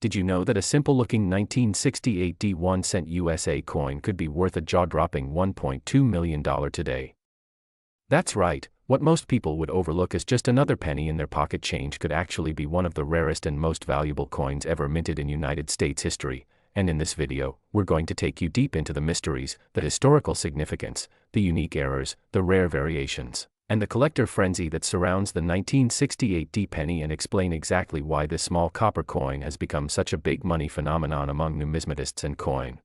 Did you know that a simple-looking 1968 D1-cent USA coin could be worth a jaw-dropping $1.2 million today? That's right, what most people would overlook as just another penny in their pocket change could actually be one of the rarest and most valuable coins ever minted in United States history, and in this video, we're going to take you deep into the mysteries, the historical significance, the unique errors, the rare variations, and the collector frenzy that surrounds the 1968 D-penny and explain exactly why this small copper coin has become such a big money phenomenon among numismatists and coin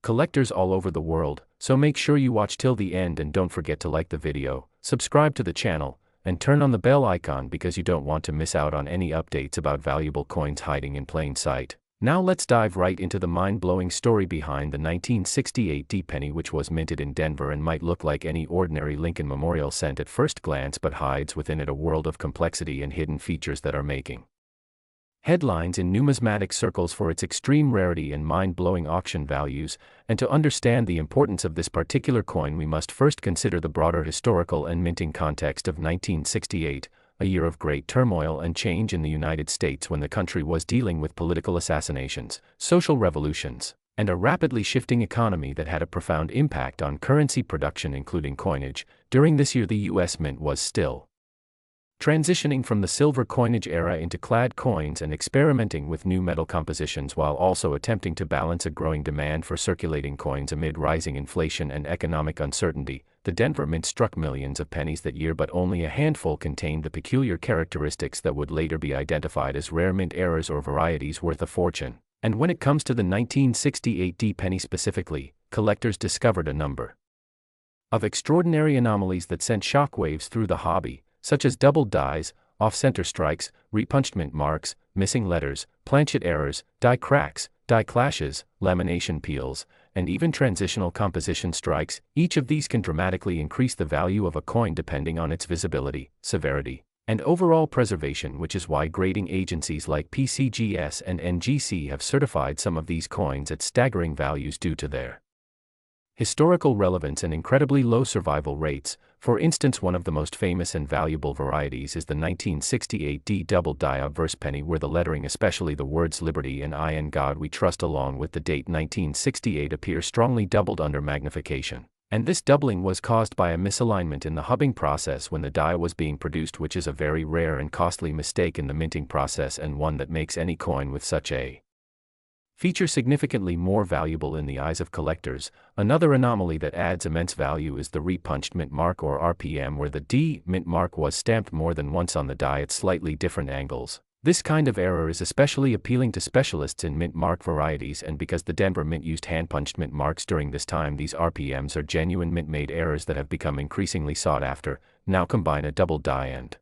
collectors all over the world. So make sure you watch till the end and don't forget to like the video, subscribe to the channel, and turn on the bell icon because you don't want to miss out on any updates about valuable coins hiding in plain sight. Now let's dive right into the mind-blowing story behind the 1968 D-penny, which was minted in Denver and might look like any ordinary Lincoln Memorial cent at first glance but hides within it a world of complexity and hidden features that are making headlines in numismatic circles for its extreme rarity and mind-blowing auction values. And to understand the importance of this particular coin, we must first consider the broader historical and minting context of 1968, a year of great turmoil and change in the United States when the country was dealing with political assassinations, social revolutions, and a rapidly shifting economy that had a profound impact on currency production, including coinage. During this year, the U.S. Mint was still transitioning from the silver coinage era into clad coins and experimenting with new metal compositions while also attempting to balance a growing demand for circulating coins amid rising inflation and economic uncertainty. The Denver Mint struck millions of pennies that year, but only a handful contained the peculiar characteristics that would later be identified as rare mint errors or varieties worth a fortune. And when it comes to the 1968 D-penny specifically, collectors discovered a number of extraordinary anomalies that sent shockwaves through the hobby, such as doubled dies, off-center strikes, repunched mint marks, missing letters, planchet errors, die cracks, die clashes, lamination peels, and even transitional composition strikes. Each of these can dramatically increase the value of a coin depending on its visibility, severity, and overall preservation, which is why grading agencies like PCGS and NGC have certified some of these coins at staggering values due to their historical relevance and incredibly low survival rates. For instance, one of the most famous and valuable varieties is the 1968 D double die obverse penny, where the lettering, especially the words Liberty and I in God We Trust along with the date 1968, appear strongly doubled under magnification. And this doubling was caused by a misalignment in the hubbing process when the die was being produced, which is a very rare and costly mistake in the minting process, and one that makes any coin with such a feature significantly more valuable in the eyes of collectors. Another anomaly that adds immense value is the repunched mint mark, or RPM, where the D mint mark was stamped more than once on the die at slightly different angles. This kind of error is especially appealing to specialists in mint mark varieties, and because the Denver Mint used hand-punched mint marks during this time, these RPMs are genuine mint-made errors that have become increasingly sought after. Now combine a double die and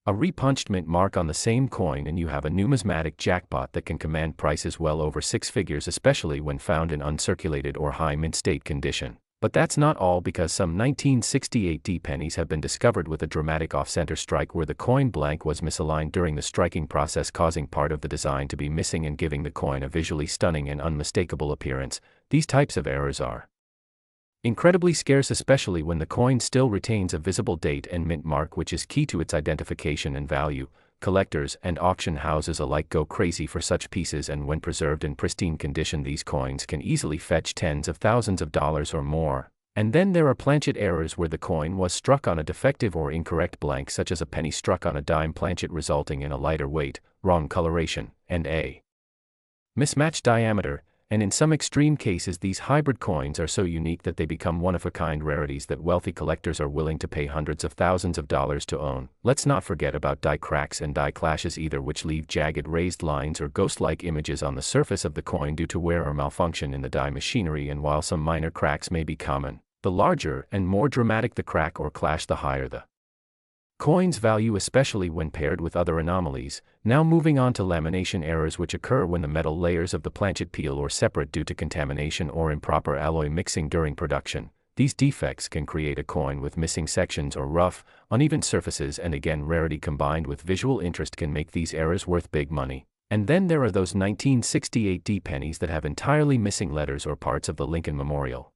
a repunched mint mark on the same coin and you have a numismatic jackpot that can command prices well over six figures, especially when found in uncirculated or high mint state condition. But that's not all, because some 1968 D-pennies have been discovered with a dramatic off-center strike where the coin blank was misaligned during the striking process, causing part of the design to be missing and giving the coin a visually stunning and unmistakable appearance. These types of errors are incredibly scarce, especially when the coin still retains a visible date and mint mark, which is key to its identification and value. Collectors and auction houses alike go crazy for such pieces, and when preserved in pristine condition, these coins can easily fetch tens of thousands of dollars or more. And then there are planchet errors, where the coin was struck on a defective or incorrect blank, such as a penny struck on a dime planchet, resulting in a lighter weight, wrong coloration, and a mismatched diameter. And in some extreme cases, these hybrid coins are so unique that they become one-of-a-kind rarities that wealthy collectors are willing to pay hundreds of thousands of dollars to own. Let's not forget about die cracks and die clashes either, which leave jagged raised lines or ghost-like images on the surface of the coin due to wear or malfunction in the die machinery. And while some minor cracks may be common, the larger and more dramatic the crack or clash, the higher the coin's value, especially when paired with other anomalies. Now moving on to lamination errors, which occur when the metal layers of the planchet peel or separate due to contamination or improper alloy mixing during production. These defects can create a coin with missing sections or rough, uneven surfaces, and again, rarity combined with visual interest can make these errors worth big money. And then there are those 1968 D-pennies that have entirely missing letters or parts of the Lincoln Memorial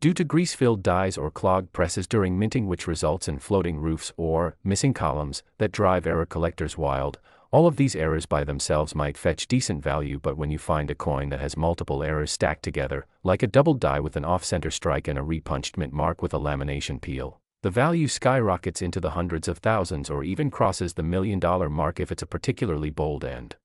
due to grease-filled dies or clogged presses during minting, which results in floating roofs or missing columns that drive error collectors wild. All of these errors by themselves might fetch decent value, but when you find a coin that has multiple errors stacked together, like a double die with an off-center strike and a repunched mint mark with a lamination peel, the value skyrockets into the hundreds of thousands or even crosses the $1 million mark if it's a particularly bold and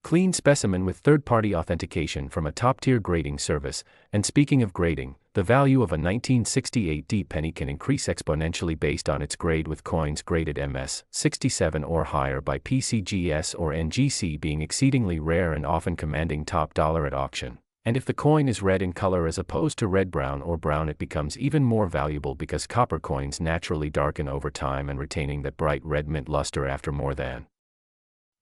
clean specimen with third-party authentication from a top-tier grading service. And speaking of grading, the value of a 1968 D penny can increase exponentially based on its grade, with coins graded MS 67 or higher by PCGS or NGC being exceedingly rare and often commanding top dollar at auction. And if the coin is red in color as opposed to red-brown or brown, it becomes even more valuable because copper coins naturally darken over time, and retaining that bright red mint luster after more than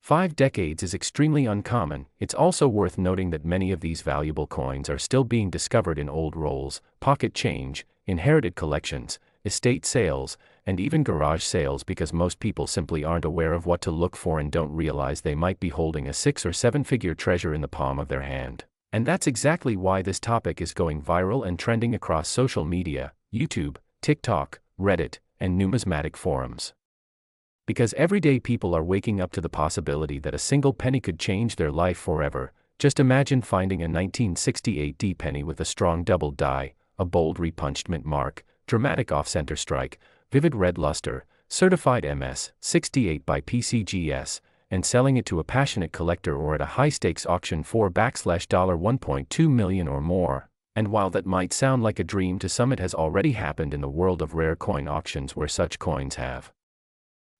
5 decades is extremely uncommon. It's also worth noting that many of these valuable coins are still being discovered in old rolls, pocket change, inherited collections, estate sales, and even garage sales, because most people simply aren't aware of what to look for and don't realize they might be holding a 6- or 7-figure treasure in the palm of their hand. And that's exactly why this topic is going viral and trending across social media, YouTube, TikTok, Reddit, and numismatic forums. Because everyday people are waking up to the possibility that a single penny could change their life forever. Just imagine finding a 1968 D penny with a strong double die, a bold repunched mint mark, dramatic off-center strike, vivid red luster, certified MS 68 by PCGS, and selling it to a passionate collector or at a high-stakes auction for $1.2 million or more. And while that might sound like a dream to some, it has already happened in the world of rare coin auctions, where such coins have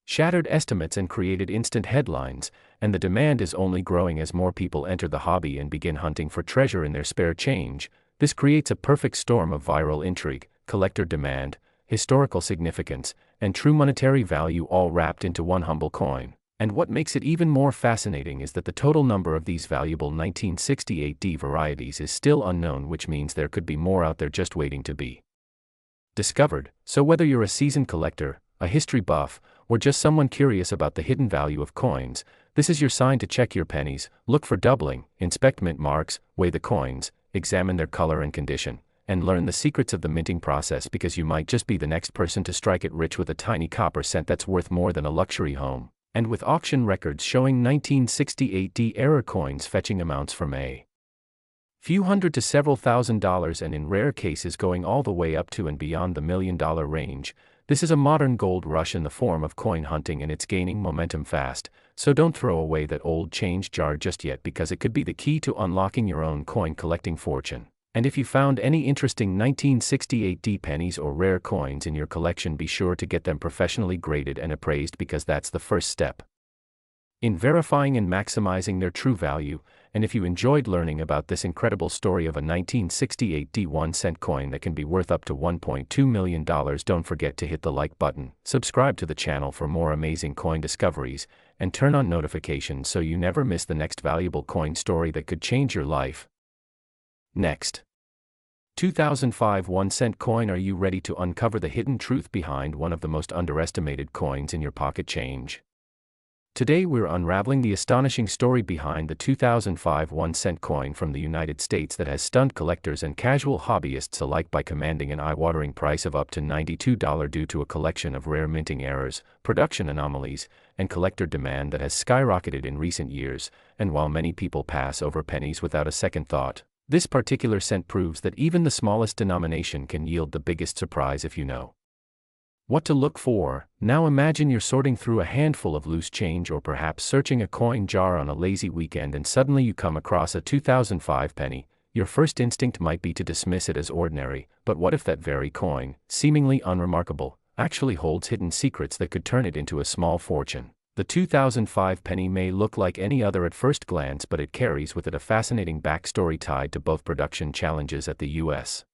shattered estimates and created instant headlines, and the demand is only growing as more people enter the hobby and begin hunting for treasure in their spare change. This creates a perfect storm of viral intrigue, collector demand, historical significance, and true monetary value, all wrapped into one humble coin. And what makes it even more fascinating is that the total number of these valuable 1968 D varieties is still unknown, which means there could be more out there just waiting to be discovered. So whether you're a seasoned collector, a history buff, or just someone curious about the hidden value of coins, this is your sign to check your pennies, look for doubling, inspect mint marks, weigh the coins, examine their color and condition, and learn the secrets of the minting process, because you might just be the next person to strike it rich with a tiny copper cent that's worth more than a luxury home. And with auction records showing 1968 D era coins fetching amounts from a few hundred to several $1,000s, and in rare cases going all the way up to and beyond the $1 million range, this is a modern gold rush in the form of coin hunting, and it's gaining momentum fast. So don't throw away that old change jar just yet, because it could be the key to unlocking your own coin collecting fortune. And if you found any interesting 1968 D pennies or rare coins in your collection, be sure to get them professionally graded and appraised, because that's the first step in verifying and maximizing their true value. And if you enjoyed learning about this incredible story of a 1968 D 1-cent coin that can be worth up to $1.2 million, don't forget to hit the like button, subscribe to the channel for more amazing coin discoveries, and turn on notifications so you never miss the next valuable coin story that could change your life. Next, 2005 1-cent coin. Are you ready to uncover the hidden truth behind one of the most underestimated coins in your pocket change? Today we're unraveling the astonishing story behind the 2005 1-cent coin from the United States that has stunned collectors and casual hobbyists alike by commanding an eye-watering price of up to $92 due to a collection of rare minting errors, production anomalies, and collector demand that has skyrocketed in recent years. And while many people pass over pennies without a second thought, this particular cent proves that even the smallest denomination can yield the biggest surprise if you know what to look for. Now imagine you're sorting through a handful of loose change, or perhaps searching a coin jar on a lazy weekend, and suddenly you come across a 2005 penny. Your first instinct might be to dismiss it as ordinary, but what if that very coin, seemingly unremarkable, actually holds hidden secrets that could turn it into a small fortune? The 2005 penny may look like any other at first glance, but it carries with it a fascinating backstory tied to both production challenges at the U.S.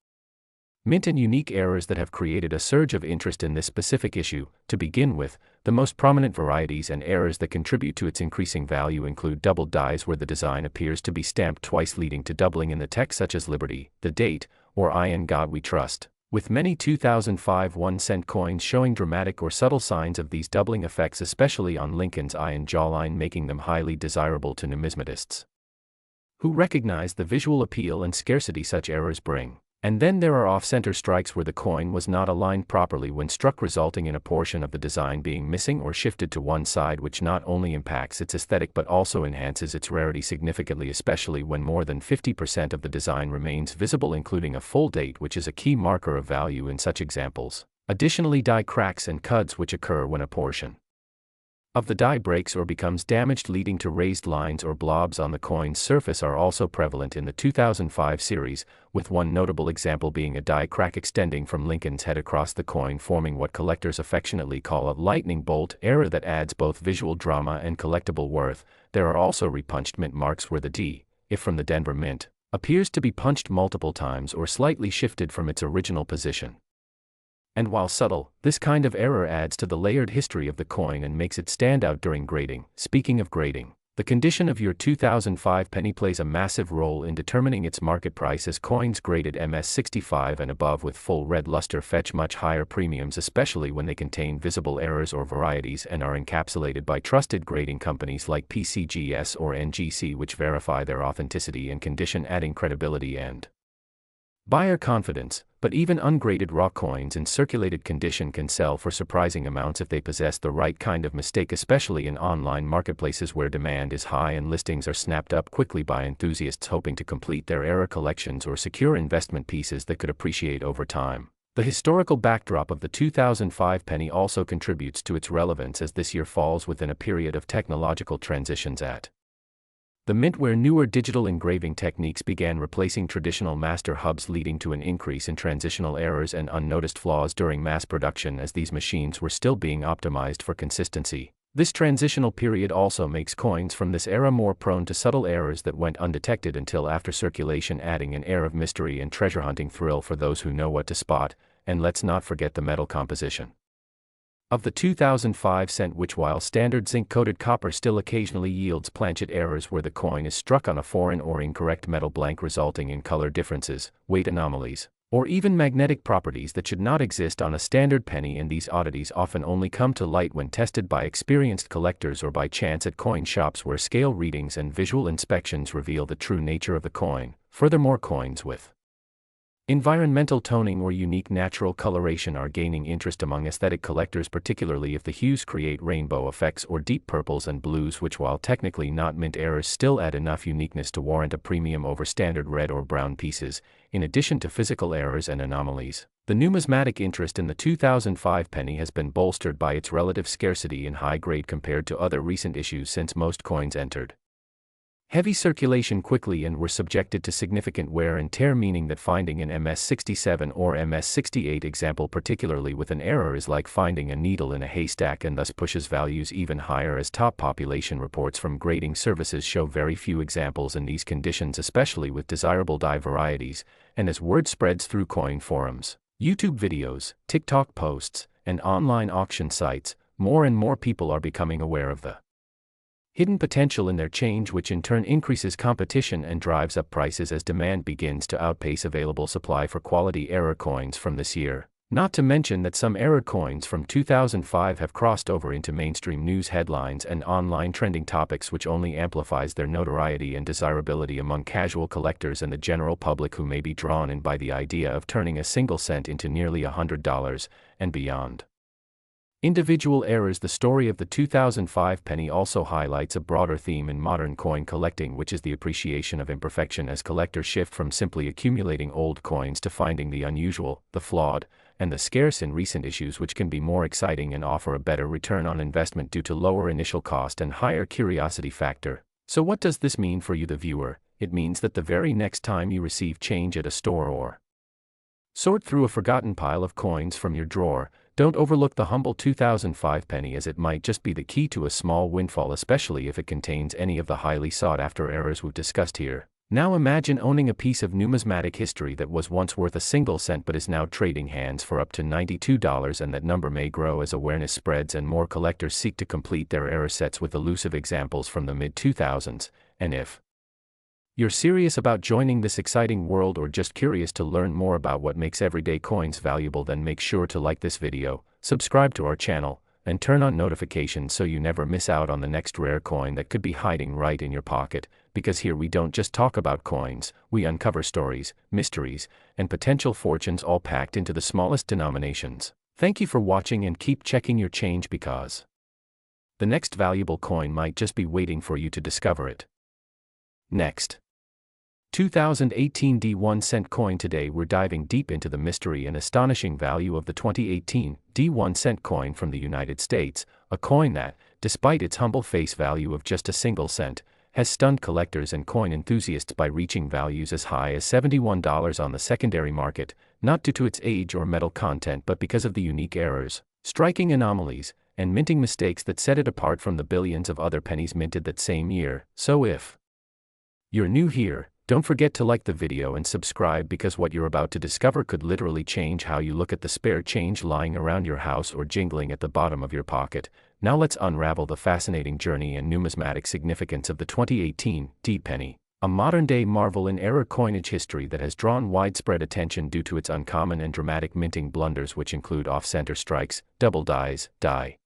Mint and unique errors that have created a surge of interest in this specific issue. To begin with, the most prominent varieties and errors that contribute to its increasing value include double dies, where the design appears to be stamped twice, leading to doubling in the text, such as Liberty, the date, or I in God We Trust, with many 2005 1-cent coins showing dramatic or subtle signs of these doubling effects, especially on Lincoln's eye and jawline, making them highly desirable to numismatists who recognize the visual appeal and scarcity such errors bring. And then there are off-center strikes where the coin was not aligned properly when struck, resulting in a portion of the design being missing or shifted to one side, which not only impacts its aesthetic but also enhances its rarity significantly, especially when more than 50% of the design remains visible, including a full date, which is a key marker of value in such examples. Additionally, die cracks and cuts, which occur when a portion of the die breaks or becomes damaged, leading to raised lines or blobs on the coin's surface, are also prevalent in the 2005 series, with one notable example being a die crack extending from Lincoln's head across the coin, forming what collectors affectionately call a lightning bolt error that adds both visual drama and collectible worth. There are also repunched mint marks where the D, if from the Denver Mint, appears to be punched multiple times or slightly shifted from its original position. And while subtle, this kind of error adds to the layered history of the coin and makes it stand out during grading. Speaking of grading, the condition of your 2005 penny plays a massive role in determining its market price, as coins graded MS65 and above with full red luster fetch much higher premiums, especially when they contain visible errors or varieties and are encapsulated by trusted grading companies like PCGS or NGC, which verify their authenticity and condition, adding credibility and buyer confidence. But even ungraded raw coins in circulated condition can sell for surprising amounts if they possess the right kind of mistake, especially in online marketplaces where demand is high and listings are snapped up quickly by enthusiasts hoping to complete their era collections or secure investment pieces that could appreciate over time. The historical backdrop of the 2005 penny also contributes to its relevance, as this year falls within a period of technological transitions at the Mint, where newer digital engraving techniques began replacing traditional master hubs, leading to an increase in transitional errors and unnoticed flaws during mass production, as these machines were still being optimized for consistency. This transitional period also makes coins from this era more prone to subtle errors that went undetected until after circulation, adding an air of mystery and treasure hunting thrill for those who know what to spot. And let's not forget the metal composition of the 2005 cent, which, while standard zinc-coated copper, still occasionally yields planchet errors where the coin is struck on a foreign or incorrect metal blank, resulting in color differences, weight anomalies, or even magnetic properties that should not exist on a standard penny. And these oddities often only come to light when tested by experienced collectors or by chance at coin shops, where scale readings and visual inspections reveal the true nature of the coin. Furthermore, coins with environmental toning or unique natural coloration are gaining interest among aesthetic collectors, particularly if the hues create rainbow effects or deep purples and blues, which, while technically not mint errors, still add enough uniqueness to warrant a premium over standard red or brown pieces. In addition to physical errors and anomalies, the numismatic interest in the 2005 penny has been bolstered by its relative scarcity and high grade compared to other recent issues, since most coins entered heavy circulation quickly and were subjected to significant wear and tear, meaning that finding an MS67 or MS68 example, particularly with an error, is like finding a needle in a haystack, and thus pushes values even higher, as top population reports from grading services show very few examples in these conditions, especially with desirable die varieties. And as word spreads through coin forums, YouTube videos, TikTok posts, and online auction sites, more and more people are becoming aware of the hidden potential in their change, which in turn increases competition and drives up prices as demand begins to outpace available supply for quality error coins from this year. Not to mention that some error coins from 2005 have crossed over into mainstream news headlines and online trending topics, which only amplifies their notoriety and desirability among casual collectors and the general public, who may be drawn in by the idea of turning a single cent into nearly $100 and beyond. Individual errors. The story of the 2005 penny also highlights a broader theme in modern coin collecting, which is the appreciation of imperfection, as collectors shift from simply accumulating old coins to finding the unusual, the flawed, and the scarce in recent issues, which can be more exciting and offer a better return on investment due to lower initial cost and higher curiosity factor. So what does this mean for you, the viewer? It means that the very next time you receive change at a store or sort through a forgotten pile of coins from your drawer, don't overlook the humble 2005 penny, as it might just be the key to a small windfall, especially if it contains any of the highly sought-after errors we've discussed here. Now imagine owning a piece of numismatic history that was once worth a single cent but is now trading hands for up to $92, and that number may grow as awareness spreads and more collectors seek to complete their error sets with elusive examples from the mid-2000s. And if you're serious about joining this exciting world, or just curious to learn more about what makes everyday coins valuable, then make sure to like this video, subscribe to our channel, and turn on notifications so you never miss out on the next rare coin that could be hiding right in your pocket, because here we don't just talk about coins, we uncover stories, mysteries, and potential fortunes all packed into the smallest denominations. Thank you for watching and keep checking your change because the next valuable coin might just be waiting for you to discover it. Next. 2018 D1 cent coin. Today we're diving deep into the mystery and astonishing value of the 2018 D1 cent coin from the United States, a coin that, despite its humble face value of just a single cent, has stunned collectors and coin enthusiasts by reaching values as high as $71 on the secondary market, not due to its age or metal content but because of the unique errors, striking anomalies, and minting mistakes that set it apart from the billions of other pennies minted that same year. So if you're new here, don't forget to like the video and subscribe because what you're about to discover could literally change how you look at the spare change lying around your house or jingling at the bottom of your pocket. Now let's unravel the fascinating journey and numismatic significance of the 2018 D penny, a modern-day marvel in error coinage history that has drawn widespread attention due to its uncommon and dramatic minting blunders, which include off-center strikes, double dies, die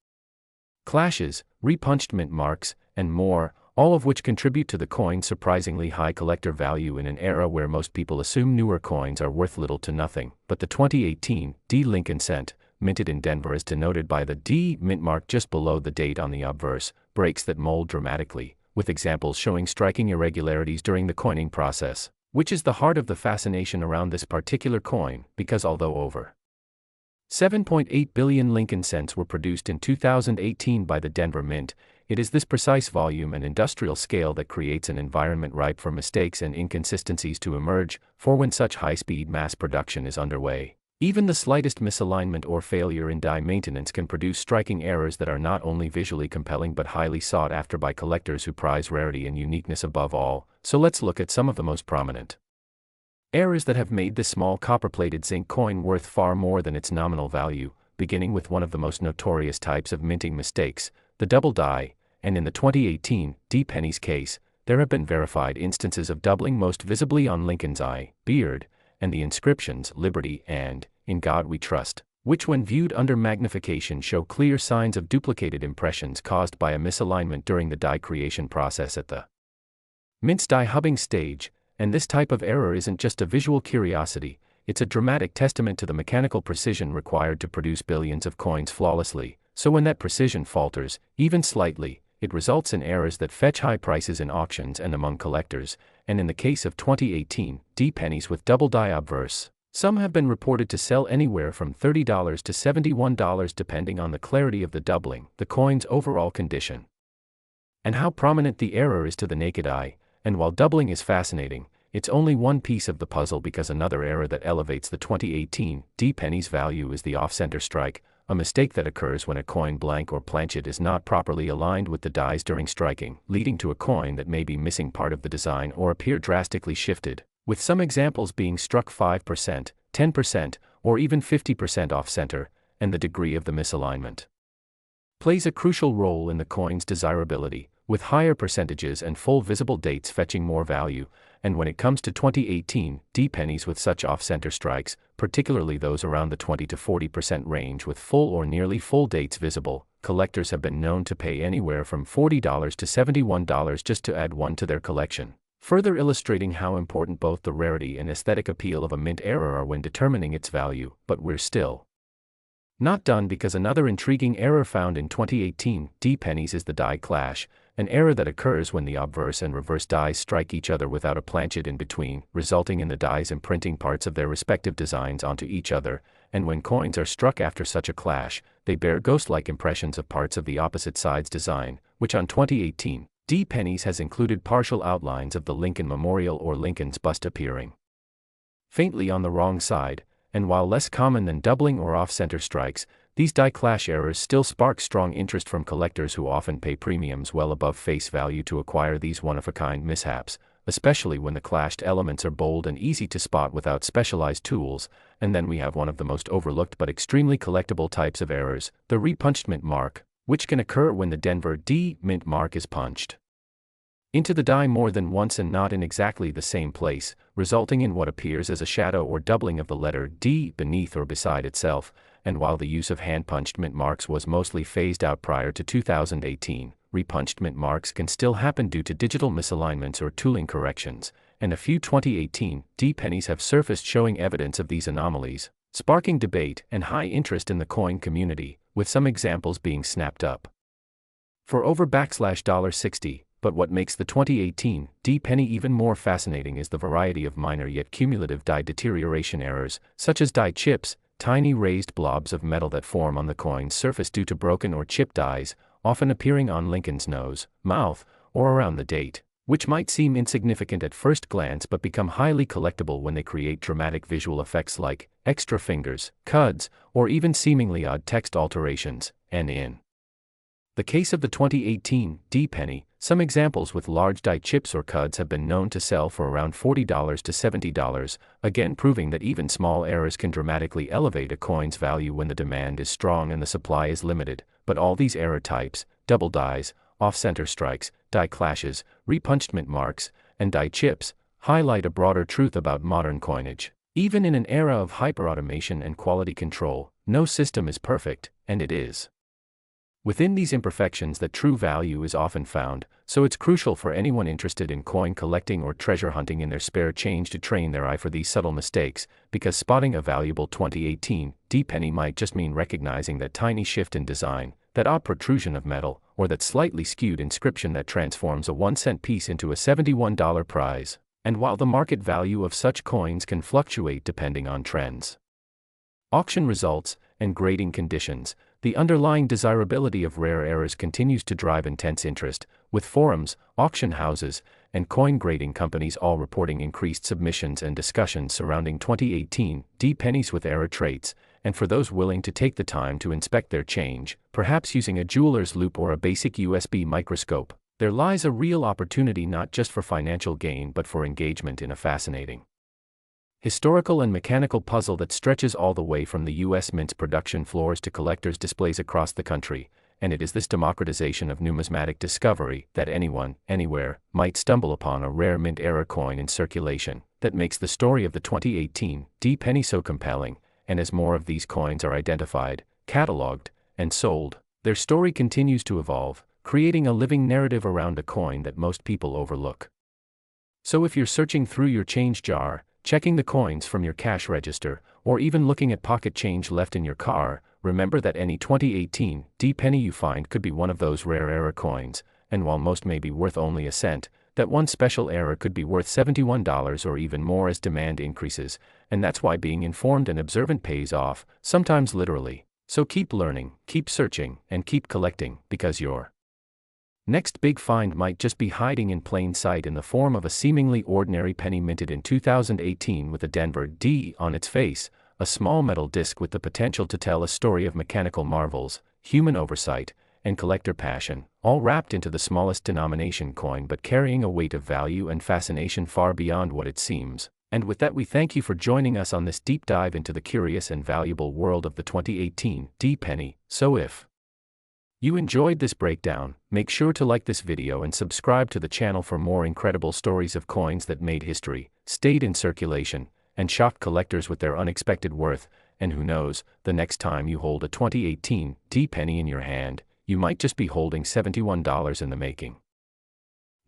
clashes, repunched mint marks, and more, all of which contribute to the coin's surprisingly high collector value in an era where most people assume newer coins are worth little to nothing. But the 2018 D Lincoln cent, minted in Denver, is denoted by the D mint mark just below the date on the obverse, breaks that mold dramatically, with examples showing striking irregularities during the coining process, which is the heart of the fascination around this particular coin, because although over 7.8 billion Lincoln cents were produced in 2018 by the Denver Mint, it is this precise volume and industrial scale that creates an environment ripe for mistakes and inconsistencies to emerge, for when such high-speed mass production is underway, even the slightest misalignment or failure in die maintenance can produce striking errors that are not only visually compelling but highly sought after by collectors who prize rarity and uniqueness above all. So let's look at some of the most prominent errors that have made this small copper-plated zinc coin worth far more than its nominal value, beginning with one of the most notorious types of minting mistakes, the double die, and in the 2018 D penny's case, there have been verified instances of doubling, most visibly on Lincoln's eye, beard, and the inscriptions "Liberty" and "In God We Trust," which when viewed under magnification show clear signs of duplicated impressions caused by a misalignment during the die creation process at the mint's die hubbing stage. And this type of error isn't just a visual curiosity, it's a dramatic testament to the mechanical precision required to produce billions of coins flawlessly. So when that precision falters, even slightly, it results in errors that fetch high prices in auctions and among collectors, and in the case of 2018 D pennies with double die obverse, some have been reported to sell anywhere from $30 to $71 depending on the clarity of the doubling, the coin's overall condition, and how prominent the error is to the naked eye. And while doubling is fascinating, it's only one piece of the puzzle, because another error that elevates the 2018 D penny's value is the off-center strike, a mistake that occurs when a coin blank or planchet is not properly aligned with the dies during striking, leading to a coin that may be missing part of the design or appear drastically shifted, with some examples being struck 5%, 10%, or even 50% off-center, and the degree of the misalignment plays a crucial role in the coin's desirability, with higher percentages and full visible dates fetching more value. And when it comes to 2018 D pennies with such off-center strikes, particularly those around the 20 to 40% range with full or nearly full dates visible, collectors have been known to pay anywhere from $40 to $71 just to add one to their collection, further illustrating how important both the rarity and aesthetic appeal of a mint error are when determining its value. But we're still not done, because another intriguing error found in 2018 D pennies is the die clash, an error that occurs when the obverse and reverse dies strike each other without a planchet in between, resulting in the dies imprinting parts of their respective designs onto each other. And when coins are struck after such a clash, they bear ghost-like impressions of parts of the opposite side's design, which on 2018 D pennies has included partial outlines of the Lincoln Memorial or Lincoln's bust appearing faintly on the wrong side. And while less common than doubling or off-center strikes, these die clash errors still spark strong interest from collectors who often pay premiums well above face value to acquire these one-of-a-kind mishaps, especially when the clashed elements are bold and easy to spot without specialized tools. And then we have one of the most overlooked but extremely collectible types of errors, the repunched mint mark, which can occur when the Denver D mint mark is punched into the die more than once and not in exactly the same place, resulting in what appears as a shadow or doubling of the letter D beneath or beside itself. and while the use of hand-punched mint marks was mostly phased out prior to 2018, repunched mint marks can still happen due to digital misalignments or tooling corrections, and a few 2018 D-pennies have surfaced showing evidence of these anomalies, sparking debate and high interest in the coin community, with some examples being snapped up for over $60. But what makes the 2018 D-penny even more fascinating is the variety of minor yet cumulative die deterioration errors, such as die chips, tiny raised blobs of metal that form on the coin's surface due to broken or chipped dies, often appearing on Lincoln's nose, mouth, or around the date, which might seem insignificant at first glance but become highly collectible when they create dramatic visual effects like extra fingers, cuds, or even seemingly odd text alterations. And in the case of the 2018 D-penny, some examples with large die chips or cuds have been known to sell for around $40 to $70, again proving that even small errors can dramatically elevate a coin's value when the demand is strong and the supply is limited. But all these error types, double dies, off-center strikes, die clashes, repunched mint marks, and die chips, highlight a broader truth about modern coinage. Even in an era of hyper-automation and quality control, no system is perfect, and it is within these imperfections that true value is often found, so it's crucial for anyone interested in coin collecting or treasure hunting in their spare change to train their eye for these subtle mistakes, because spotting a valuable 2018 D-penny might just mean recognizing that tiny shift in design, that odd protrusion of metal, or that slightly skewed inscription that transforms a 1-cent piece into a $71 prize. And while the market value of such coins can fluctuate depending on trends, auction results, and grading conditions, the underlying desirability of rare errors continues to drive intense interest, with forums, auction houses, and coin grading companies all reporting increased submissions and discussions surrounding 2018 D-pennies with error traits. And for those willing to take the time to inspect their change, perhaps using a jeweler's loupe or a basic USB microscope, there lies a real opportunity not just for financial gain but for engagement in a fascinating historical and mechanical puzzle that stretches all the way from the U.S. Mint's production floors to collectors' displays across the country. And it is this democratization of numismatic discovery that anyone, anywhere, might stumble upon a rare mint era coin in circulation that makes the story of the 2018 D-penny so compelling. And as more of these coins are identified, cataloged, and sold, their story continues to evolve, creating a living narrative around a coin that most people overlook. So if you're searching through your change jar, checking the coins from your cash register, or even looking at pocket change left in your car, remember that any 2018 D-penny you find could be one of those rare error coins, and while most may be worth only a cent, that one special error could be worth $71 or even more as demand increases, and that's why being informed and observant pays off, sometimes literally. So keep learning, keep searching, and keep collecting, because your next big find might just be hiding in plain sight in the form of a seemingly ordinary penny minted in 2018 with a Denver D on its face, a small metal disc with the potential to tell a story of mechanical marvels, human oversight, and collector passion, all wrapped into the smallest denomination coin but carrying a weight of value and fascination far beyond what it seems. And with that, we thank you for joining us on this deep dive into the curious and valuable world of the 2018 D-penny. So if you enjoyed this breakdown, make sure to like this video and subscribe to the channel for more incredible stories of coins that made history, stayed in circulation, and shocked collectors with their unexpected worth. And who knows, the next time you hold a 2018 D-penny in your hand, you might just be holding $71 in the making.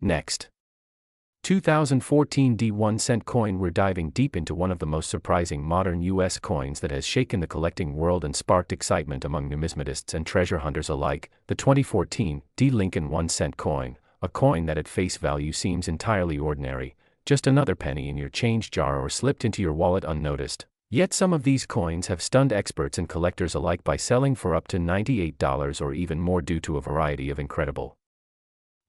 Next, 2014 D1-cent coin. We're diving deep into one of the most surprising modern U.S. coins that has shaken the collecting world and sparked excitement among numismatists and treasure hunters alike, the 2014 D Lincoln 1-cent coin, a coin that at face value seems entirely ordinary, just another penny in your change jar or slipped into your wallet unnoticed. Yet some of these coins have stunned experts and collectors alike by selling for up to $98 or even more due to a variety of incredible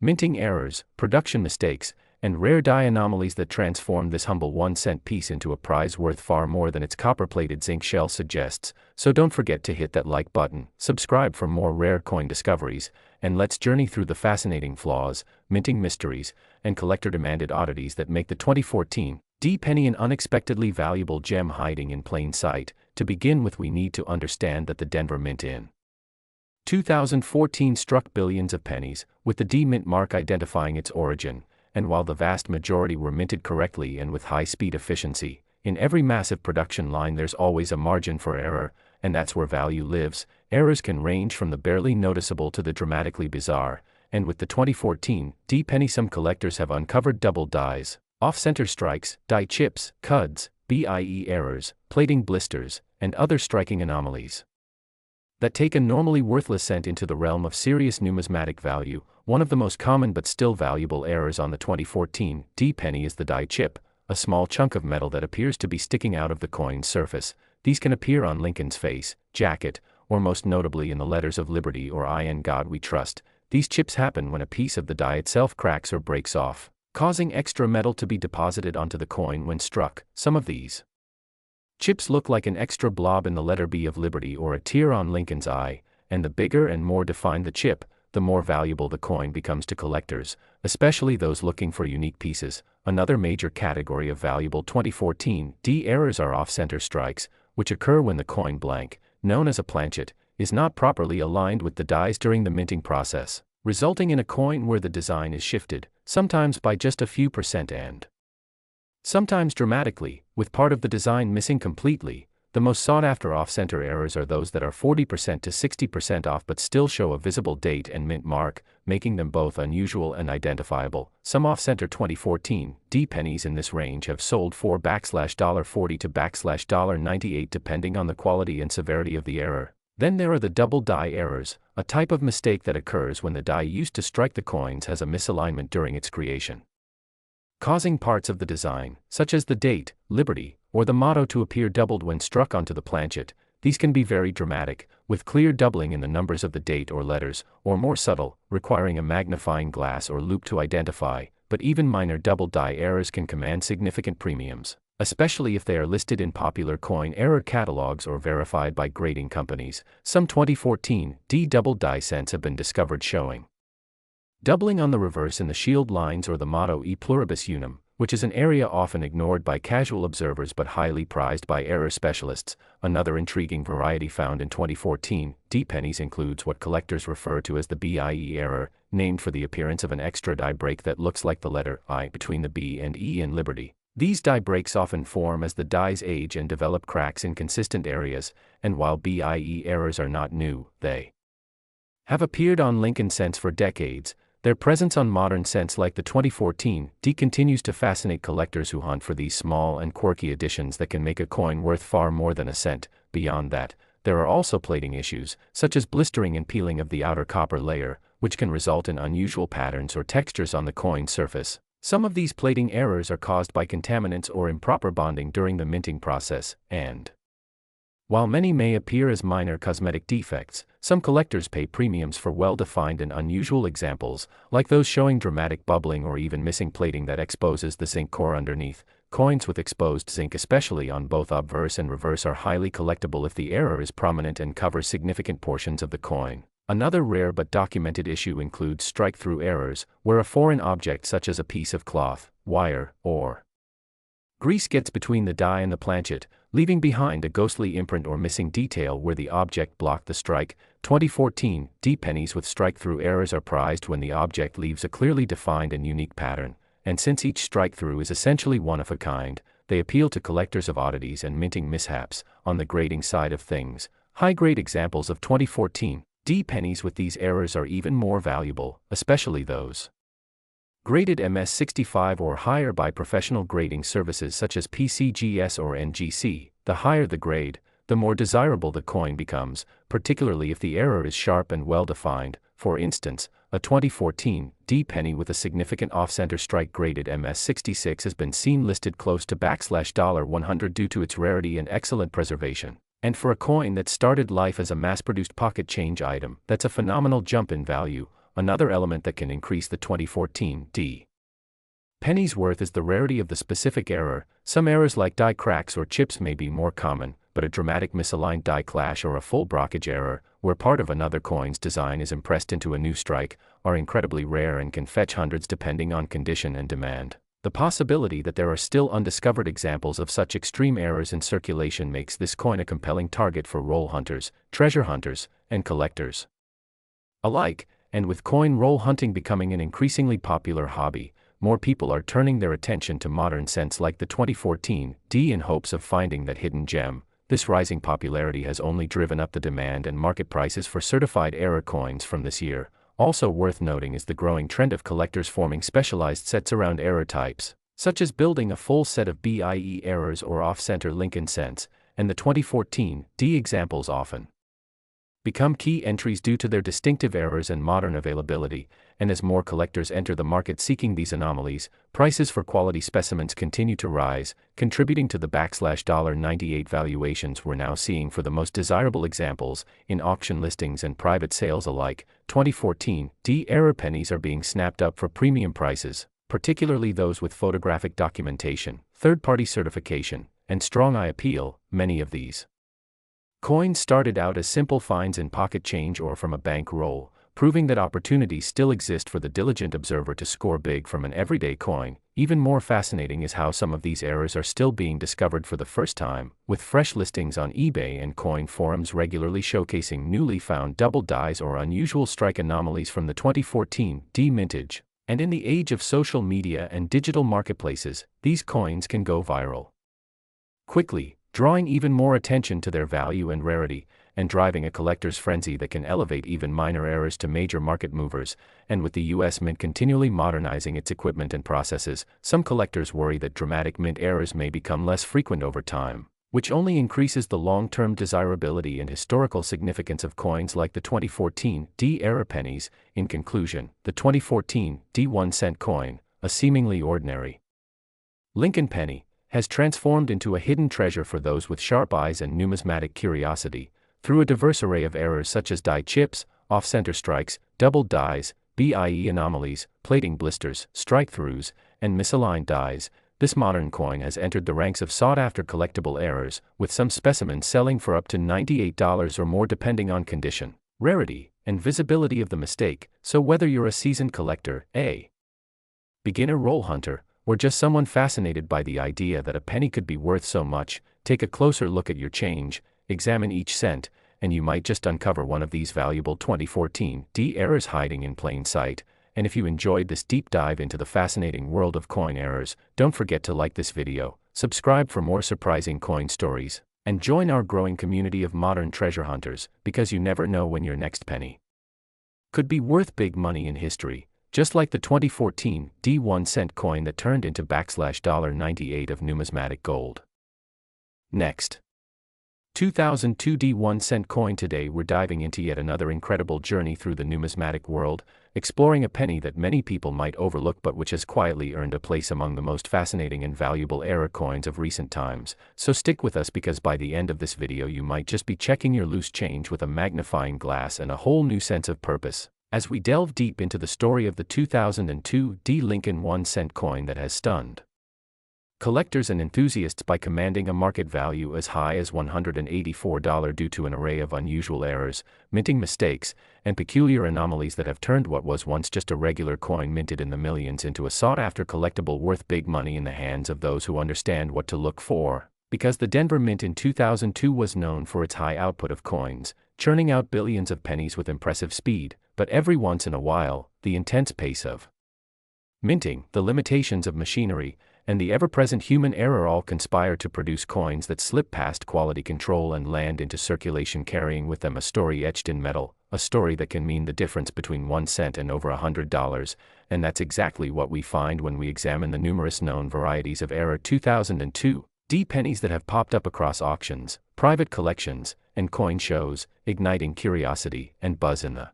minting errors, production mistakes, and rare die anomalies that transformed this humble 1-cent piece into a prize worth far more than its copper-plated zinc shell suggests. So don't forget to hit that like button, subscribe for more rare coin discoveries, and let's journey through the fascinating flaws, minting mysteries, and collector-demanded oddities that make the 2014 D-penny an unexpectedly valuable gem hiding in plain sight. To begin with, we need to understand that the Denver Mint in 2014 struck billions of pennies, with the D mint mark identifying its origin. And while the vast majority were minted correctly and with high-speed efficiency, in every massive production line there's always a margin for error, and that's where value lives. Errors can range from the barely noticeable to the dramatically bizarre, and with the 2014 D penny, some collectors have uncovered double dies, off-center strikes, die chips, cuds, BIE errors, plating blisters, and other striking anomalies that take a normally worthless cent into the realm of serious numismatic value. One of the most common but still valuable errors on the 2014 D penny is the die chip, a small chunk of metal that appears to be sticking out of the coin's surface. These can appear on Lincoln's face, jacket, or most notably in the letters of Liberty or "In God We Trust." These chips happen when a piece of the die itself cracks or breaks off, causing extra metal to be deposited onto the coin when struck. Some of these chips look like an extra blob in the letter B of Liberty or a tear on Lincoln's eye, and the bigger and more defined the chip, the more valuable the coin becomes to collectors, especially those looking for unique pieces. Another major category of valuable 2014 D errors are off-center strikes, which occur when the coin blank, known as a planchet, is not properly aligned with the dies during the minting process, resulting in a coin where the design is shifted, sometimes by just a few percent and sometimes dramatically, with part of the design missing completely. The most sought-after off-center errors are those that are 40% to 60% off but still show a visible date and mint mark, making them both unusual and identifiable. Some off-center 2014 D pennies in this range have sold for $40 to $98 depending on the quality and severity of the error. Then there are the double die errors, a type of mistake that occurs when the die used to strike the coins has a misalignment during its creation, causing parts of the design, such as the date, Liberty, or the motto to appear doubled when struck onto the planchet. These can be very dramatic, with clear doubling in the numbers of the date or letters, or more subtle, requiring a magnifying glass or loupe to identify. But even minor double die errors can command significant premiums, especially if they are listed in popular coin error catalogs or verified by grading companies. Some 2014 D double die cents have been discovered showing doubling on the reverse in the shield lines or the motto E pluribus unum, which is an area often ignored by casual observers but highly prized by error specialists. Another intriguing variety found in 2014 D pennies includes what collectors refer to as the BIE error, named for the appearance of an extra die break that looks like the letter I between the B and E in Liberty. These die breaks often form as the dies age and develop cracks in consistent areas, and while BIE errors are not new, they have appeared on Lincoln cents for decades. Their presence on modern cents like the 2014 D continues to fascinate collectors who hunt for these small and quirky additions that can make a coin worth far more than a cent. Beyond that, there are also plating issues, such as blistering and peeling of the outer copper layer, which can result in unusual patterns or textures on the coin surface. Some of these plating errors are caused by contaminants or improper bonding during the minting process, and while many may appear as minor cosmetic defects, some collectors pay premiums for well-defined and unusual examples, like those showing dramatic bubbling or even missing plating that exposes the zinc core underneath. Coins with exposed zinc, especially on both obverse and reverse, are highly collectible if the error is prominent and covers significant portions of the coin. Another rare but documented issue includes strike-through errors, where a foreign object such as a piece of cloth, wire, or grease gets between the die and the planchet, leaving behind a ghostly imprint or missing detail where the object blocked the strike. 2014 D pennies with strike-through errors are prized when the object leaves a clearly defined and unique pattern, and since each strike-through is essentially one of a kind, they appeal to collectors of oddities and minting mishaps. On the grading side of things, high-grade examples of 2014 D pennies with these errors are even more valuable, especially those graded MS-65 or higher by professional grading services such as PCGS or NGC. The higher the grade, the more desirable the coin becomes, particularly if the error is sharp and well-defined. For instance, a 2014 D penny with a significant off-center strike graded MS-66 has been seen listed close to $100 due to its rarity and excellent preservation. And for a coin that started life as a mass-produced pocket change item, that's a phenomenal jump in value. Another element that can increase the 2014 D penny's worth is the rarity of the specific error. Some errors like die cracks or chips may be more common, but a dramatic misaligned die clash or a full blockage error, where part of another coin's design is impressed into a new strike, are incredibly rare and can fetch hundreds depending on condition and demand. The possibility that there are still undiscovered examples of such extreme errors in circulation makes this coin a compelling target for roll hunters, treasure hunters, and collectors alike. And with coin roll hunting becoming an increasingly popular hobby, more people are turning their attention to modern cents like the 2014 D in hopes of finding that hidden gem. This rising popularity has only driven up the demand and market prices for certified error coins from this year. Also worth noting is the growing trend of collectors forming specialized sets around error types, such as building a full set of BIE errors or off-center Lincoln cents, and the 2014 D examples often become key entries due to their distinctive errors and modern availability, and as more collectors enter the market seeking these anomalies, prices for quality specimens continue to rise, contributing to the $98 valuations we're now seeing for the most desirable examples in auction listings and private sales alike. 2014 D error pennies are being snapped up for premium prices, particularly those with photographic documentation, third-party certification, and strong eye appeal. Many of these coins started out as simple finds in pocket change or from a bank roll, proving that opportunities still exist for the diligent observer to score big from an everyday coin. Even more fascinating is how some of these errors are still being discovered for the first time, with fresh listings on eBay and coin forums regularly showcasing newly found double dies or unusual strike anomalies from the 2014 D mintage. And in the age of social media and digital marketplaces, these coins can go viral quickly, drawing even more attention to their value and rarity, and driving a collector's frenzy that can elevate even minor errors to major market movers. And with the US Mint continually modernizing its equipment and processes, some collectors worry that dramatic mint errors may become less frequent over time, which only increases the long-term desirability and historical significance of coins like the 2014 D error pennies. In conclusion, the 2014 D 1-cent coin, a seemingly ordinary Lincoln penny, has transformed into a hidden treasure for those with sharp eyes and numismatic curiosity, through a diverse array of errors such as die chips, off-center strikes, double dies, BIE anomalies, plating blisters, strike-throughs, and misaligned dies. This modern coin has entered the ranks of sought-after collectible errors, with some specimens selling for up to $98 or more depending on condition, rarity, and visibility of the mistake. So whether you're a seasoned collector, a beginner roll hunter, or just someone fascinated by the idea that a penny could be worth so much, take a closer look at your change, examine each cent, and you might just uncover one of these valuable 2014 D errors hiding in plain sight. And if you enjoyed this deep dive into the fascinating world of coin errors, don't forget to like this video, subscribe for more surprising coin stories, and join our growing community of modern treasure hunters, because you never know when your next penny could be worth big money in history. Just like the 2014 D 1-cent coin that turned into $98 of numismatic gold. Next, 2002 D 1-cent coin. Today we're diving into yet another incredible journey through the numismatic world, exploring a penny that many people might overlook but which has quietly earned a place among the most fascinating and valuable error coins of recent times. So stick with us, because by the end of this video you might just be checking your loose change with a magnifying glass and a whole new sense of purpose, as we delve deep into the story of the 2002 D Lincoln 1-cent coin that has stunned collectors and enthusiasts by commanding a market value as high as $184 due to an array of unusual errors, minting mistakes, and peculiar anomalies that have turned what was once just a regular coin minted in the millions into a sought-after collectible worth big money in the hands of those who understand what to look for. Because the Denver Mint in 2002 was known for its high output of coins, churning out billions of pennies with impressive speed, but every once in a while, the intense pace of minting, the limitations of machinery, and the ever-present human error all conspire to produce coins that slip past quality control and land into circulation, carrying with them a story etched in metal, a story that can mean the difference between 1 cent and over $100, and that's exactly what we find when we examine the numerous known varieties of error 2002 D pennies that have popped up across auctions, private collections, and coin shows, igniting curiosity and buzz in the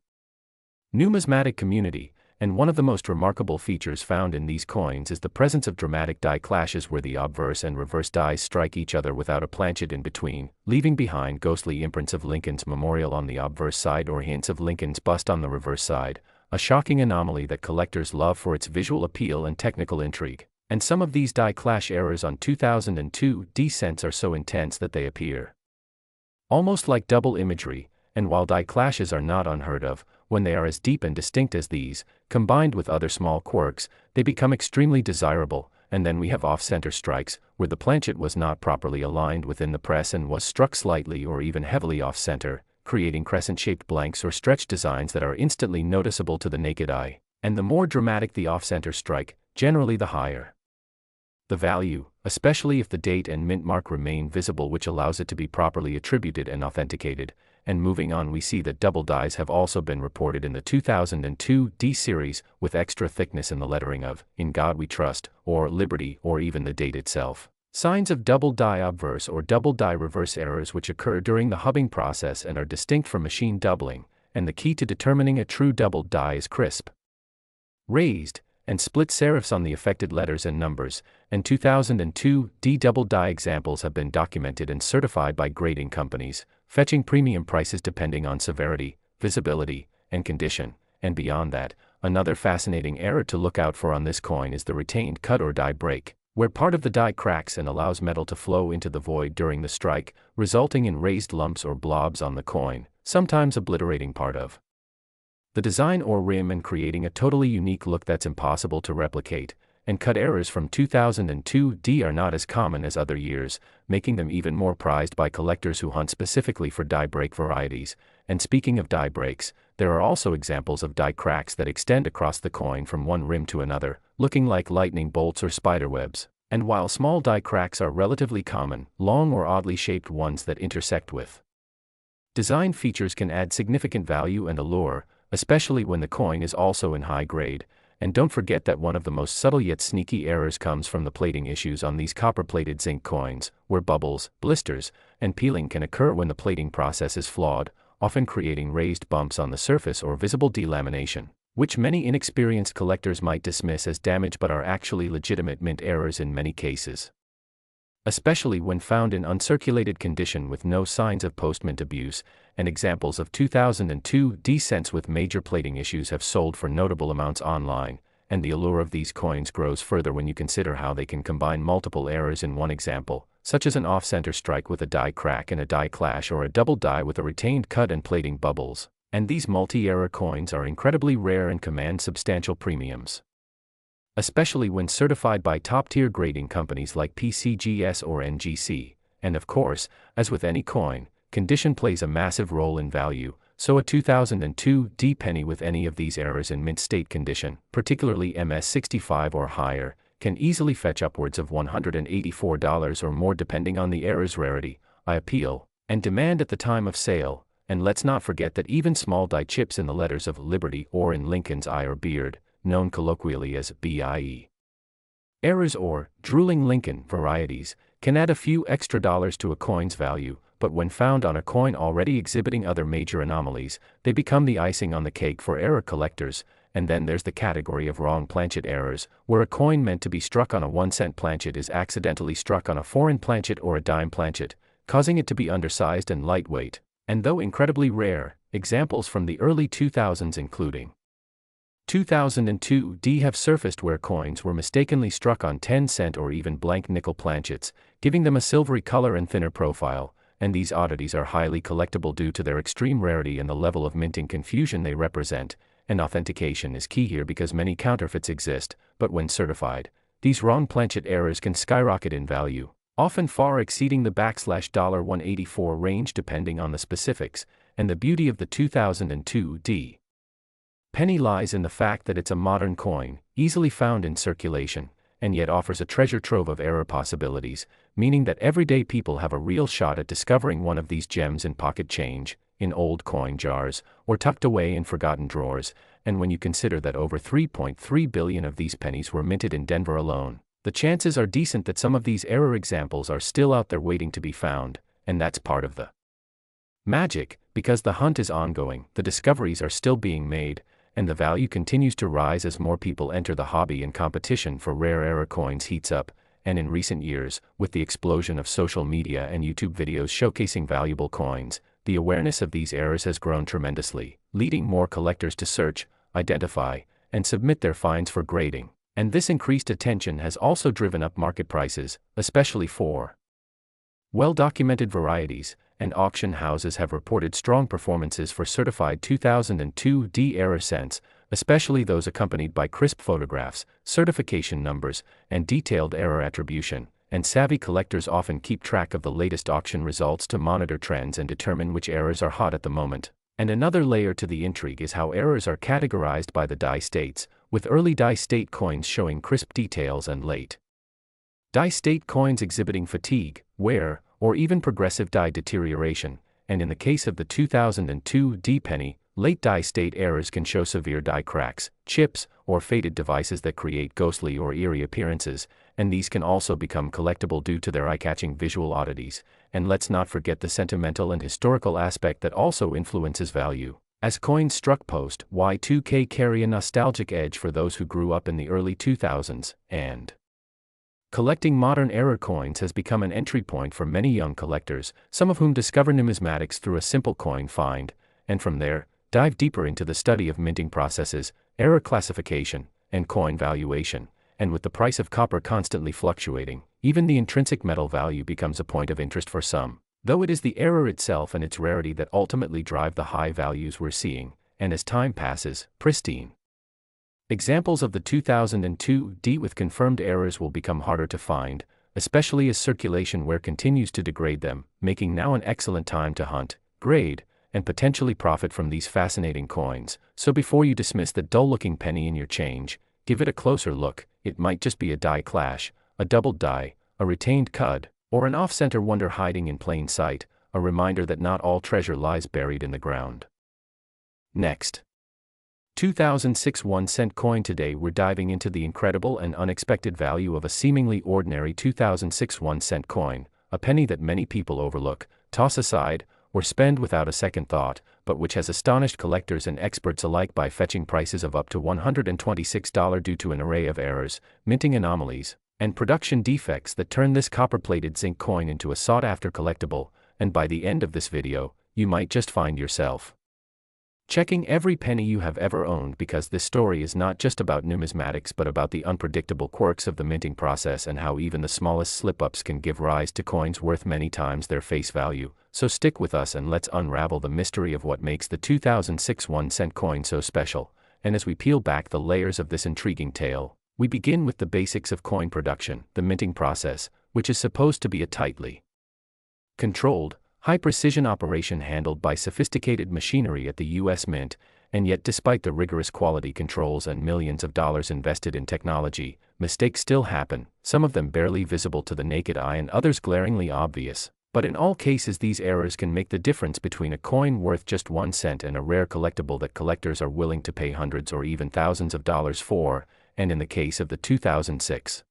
numismatic community. And one of the most remarkable features found in these coins is the presence of dramatic die clashes where the obverse and reverse dies strike each other without a planchet in between, leaving behind ghostly imprints of Lincoln's memorial on the obverse side or hints of Lincoln's bust on the reverse side, a shocking anomaly that collectors love for its visual appeal and technical intrigue. And some of these die clash errors on 2002 D cents are so intense that they appear almost like double imagery, and while die clashes are not unheard of, when they are as deep and distinct as these, combined with other small quirks, they become extremely desirable. And then we have off-center strikes, where the planchet was not properly aligned within the press and was struck slightly or even heavily off-center, creating crescent-shaped blanks or stretched designs that are instantly noticeable to the naked eye. And the more dramatic the off-center strike, generally the higher the value. especially if the date and mint mark remain visible, which allows it to be properly attributed and authenticated. And moving on, we see that double dies have also been reported in the 2002 D series, with extra thickness in the lettering of "In God We Trust," or "Liberty," or even the date itself. Signs of double die obverse or double die reverse errors, which occur during the hubbing process and are distinct from machine doubling, and the key to determining a true double die is crisp, raised, and split serifs on the affected letters and numbers, and 2002 D double die examples have been documented and certified by grading companies, fetching premium prices depending on severity, visibility, and condition. And beyond that, another fascinating error to look out for on this coin is the retained cut or die break, where part of the die cracks and allows metal to flow into the void during the strike, resulting in raised lumps or blobs on the coin, sometimes obliterating part of the design or rim and creating a totally unique look that's impossible to replicate. And cut errors from 2002 D are not as common as other years, making them even more prized by collectors who hunt specifically for die break varieties. And speaking of die breaks, there are also examples of die cracks that extend across the coin from one rim to another, looking like lightning bolts or spiderwebs. And while small die cracks are relatively common, long or oddly shaped ones that intersect with design features can add significant value and allure, especially when the coin is also in high grade. And don't forget that one of the most subtle yet sneaky errors comes from the plating issues on these copper-plated zinc coins, where bubbles, blisters, and peeling can occur when the plating process is flawed, often creating raised bumps on the surface or visible delamination, which many inexperienced collectors might dismiss as damage but are actually legitimate mint errors in many cases, especially when found in uncirculated condition with no signs of post-mint abuse. And examples of 2002 D cents with major plating issues have sold for notable amounts online, and the allure of these coins grows further when you consider how they can combine multiple errors in one example, such as an off-center strike with a die crack and a die clash, or a double die with a retained cut and plating bubbles. And these multi-error coins are incredibly rare and command substantial premiums, especially when certified by top-tier grading companies like PCGS or NGC. And of course, as with any coin, condition plays a massive role in value, so a 2002 D penny with any of these errors in mint state condition, particularly MS65 or higher, can easily fetch upwards of $184 or more depending on the error's rarity, appeal, and demand at the time of sale. And let's not forget that even small die chips in the letters of Liberty or in Lincoln's eye or beard, known colloquially as BIE errors or drooling Lincoln varieties, can add a few extra dollars to a coin's value, but when found on a coin already exhibiting other major anomalies, they become the icing on the cake for error collectors. And then there's the category of wrong planchet errors, where a coin meant to be struck on a 1-cent planchet is accidentally struck on a foreign planchet or a dime planchet, causing it to be undersized and lightweight. And though incredibly rare, examples from the early 2000s including 2002 D have surfaced where coins were mistakenly struck on 10-cent or even blank nickel planchets, giving them a silvery color and thinner profile. And these oddities are highly collectible due to their extreme rarity and the level of minting confusion they represent. And authentication is key here because many counterfeits exist, but when certified, these wrong planchet errors can skyrocket in value, often far exceeding the $184 range depending on the specifics. And the beauty of the 2002 D penny lies in the fact that it's a modern coin, easily found in circulation, and yet offers a treasure trove of error possibilities, meaning that everyday people have a real shot at discovering one of these gems in pocket change, in old coin jars, or tucked away in forgotten drawers. And when you consider that over 3.3 billion of these pennies were minted in Denver alone, the chances are decent that some of these error examples are still out there waiting to be found. And that's part of the magic, because the hunt is ongoing, the discoveries are still being made, and the value continues to rise as more people enter the hobby and competition for rare error coins heats up. And in recent years, with the explosion of social media and YouTube videos showcasing valuable coins, the awareness of these errors has grown tremendously, leading more collectors to search, identify, and submit their finds for grading. And this increased attention has also driven up market prices, especially for well-documented varieties, and auction houses have reported strong performances for certified 2002 D error cents, especially those accompanied by crisp photographs, certification numbers, and detailed error attribution. And savvy collectors often keep track of the latest auction results to monitor trends and determine which errors are hot at the moment. And another layer to the intrigue is how errors are categorized by the die states, with early die state coins showing crisp details and late Die-state coins exhibiting fatigue, wear, or even progressive die deterioration, and in the case of the 2002 D penny, late die-state errors can show severe die cracks, chips, or faded devices that create ghostly or eerie appearances, and these can also become collectible due to their eye-catching visual oddities. And let's not forget the sentimental and historical aspect that also influences value, as coins struck post-Y2K carry a nostalgic edge for those who grew up in the early 2000s, and collecting modern era coins has become an entry point for many young collectors, some of whom discover numismatics through a simple coin find, and from there, dive deeper into the study of minting processes, era classification, and coin valuation. And with the price of copper constantly fluctuating, even the intrinsic metal value becomes a point of interest for some, though it is the error itself and its rarity that ultimately drive the high values we're seeing, and as time passes, pristine examples of the 2002 D with confirmed errors will become harder to find, especially as circulation wear continues to degrade them, making now an excellent time to hunt, grade, and potentially profit from these fascinating coins. So before you dismiss the dull-looking penny in your change, give it a closer look. It might just be a die clash, a doubled die, a retained cud, or an off-center wonder hiding in plain sight, a reminder that not all treasure lies buried in the ground. Next, 2006 1-cent coin. Today we're diving into the incredible and unexpected value of a seemingly ordinary 2006 1-cent coin, a penny that many people overlook, toss aside, or spend without a second thought, but which has astonished collectors and experts alike by fetching prices of up to $126 due to an array of errors, minting anomalies, and production defects that turn this copper-plated zinc coin into a sought-after collectible. And by the end of this video, you might just find yourself checking every penny you have ever owned, because this story is not just about numismatics but about the unpredictable quirks of the minting process and how even the smallest slip-ups can give rise to coins worth many times their face value. So stick with us and let's unravel the mystery of what makes the 2006 1-cent coin so special. And as we peel back the layers of this intriguing tale, we begin with the basics of coin production, the minting process, which is supposed to be a tightly controlled, high-precision operation handled by sophisticated machinery at the U.S. Mint, and yet despite the rigorous quality controls and millions of dollars invested in technology, mistakes still happen, some of them barely visible to the naked eye and others glaringly obvious. But in all cases these errors can make the difference between a coin worth just 1 cent and a rare collectible that collectors are willing to pay hundreds or even thousands of dollars for. And in the case of the 2006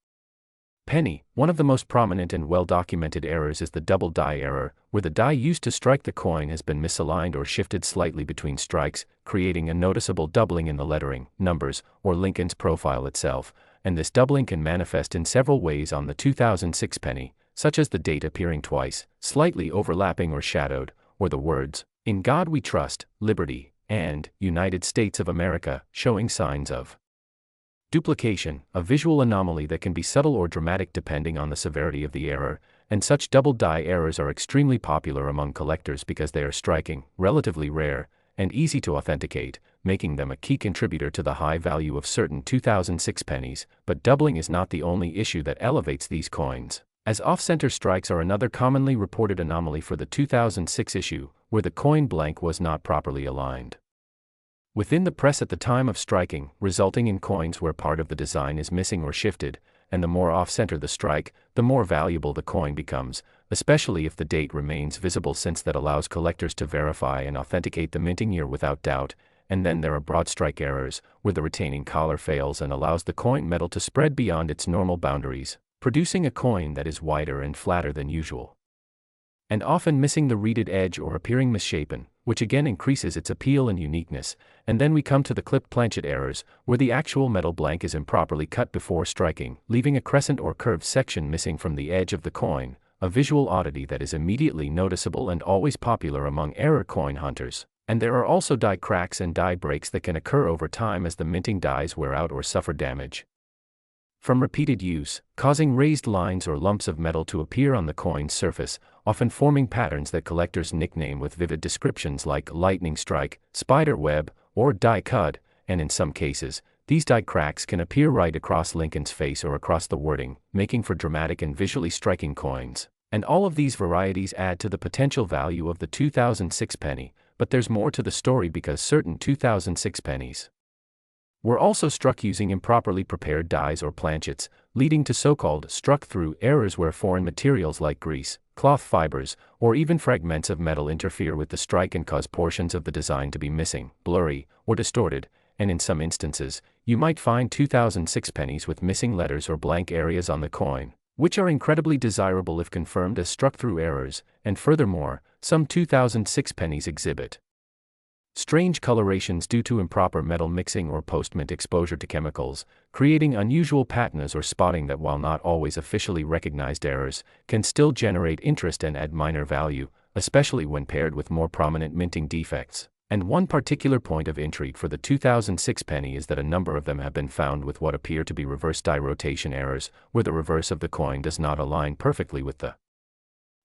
penny, one of the most prominent and well-documented errors is the double die error, where the die used to strike the coin has been misaligned or shifted slightly between strikes, creating a noticeable doubling in the lettering, numbers, or Lincoln's profile itself. And this doubling can manifest in several ways on the 2006 penny, such as the date appearing twice, slightly overlapping or shadowed, or the words, "In God We Trust, Liberty," and "United States of America," showing signs of duplication, a visual anomaly that can be subtle or dramatic depending on the severity of the error. And such double die errors are extremely popular among collectors because they are striking, relatively rare, and easy to authenticate, making them a key contributor to the high value of certain 2006 pennies. But doubling is not the only issue that elevates these coins, as off-center strikes are another commonly reported anomaly for the 2006 issue, where the coin blank was not properly aligned within the press at the time of striking, resulting in coins where part of the design is missing or shifted. And the more off-center the strike, the more valuable the coin becomes, especially if the date remains visible, since that allows collectors to verify and authenticate the minting year without doubt. And then there are broad strike errors, where the retaining collar fails and allows the coin metal to spread beyond its normal boundaries, producing a coin that is wider and flatter than usual, and often missing the reeded edge or appearing misshapen, which again increases its appeal and uniqueness. And then we come to the clipped planchet errors, where the actual metal blank is improperly cut before striking, leaving a crescent or curved section missing from the edge of the coin, a visual oddity that is immediately noticeable and always popular among error coin hunters. And there are also die cracks and die breaks that can occur over time as the minting dies wear out or suffer damage from repeated use, causing raised lines or lumps of metal to appear on the coin's surface, often forming patterns that collectors nickname with vivid descriptions like lightning strike, spider web, or die cud. And in some cases, these die cracks can appear right across Lincoln's face or across the wording, making for dramatic and visually striking coins. And all of these varieties add to the potential value of the 2006 penny. But there's more to the story, because certain 2006 pennies were also struck using improperly prepared dies or planchets, leading to so-called struck-through errors where foreign materials like grease, cloth fibers, or even fragments of metal interfere with the strike and cause portions of the design to be missing, blurry, or distorted, and in some instances, you might find 2006 pennies with missing letters or blank areas on the coin, which are incredibly desirable if confirmed as struck-through errors, and furthermore, some 2006 pennies exhibit strange colorations due to improper metal mixing or post-mint exposure to chemicals, creating unusual patinas or spotting that, while not always officially recognized errors, can still generate interest and add minor value, especially when paired with more prominent minting defects. And one particular point of intrigue for the 2006 penny is that a number of them have been found with what appear to be reverse die rotation errors, where the reverse of the coin does not align perfectly with the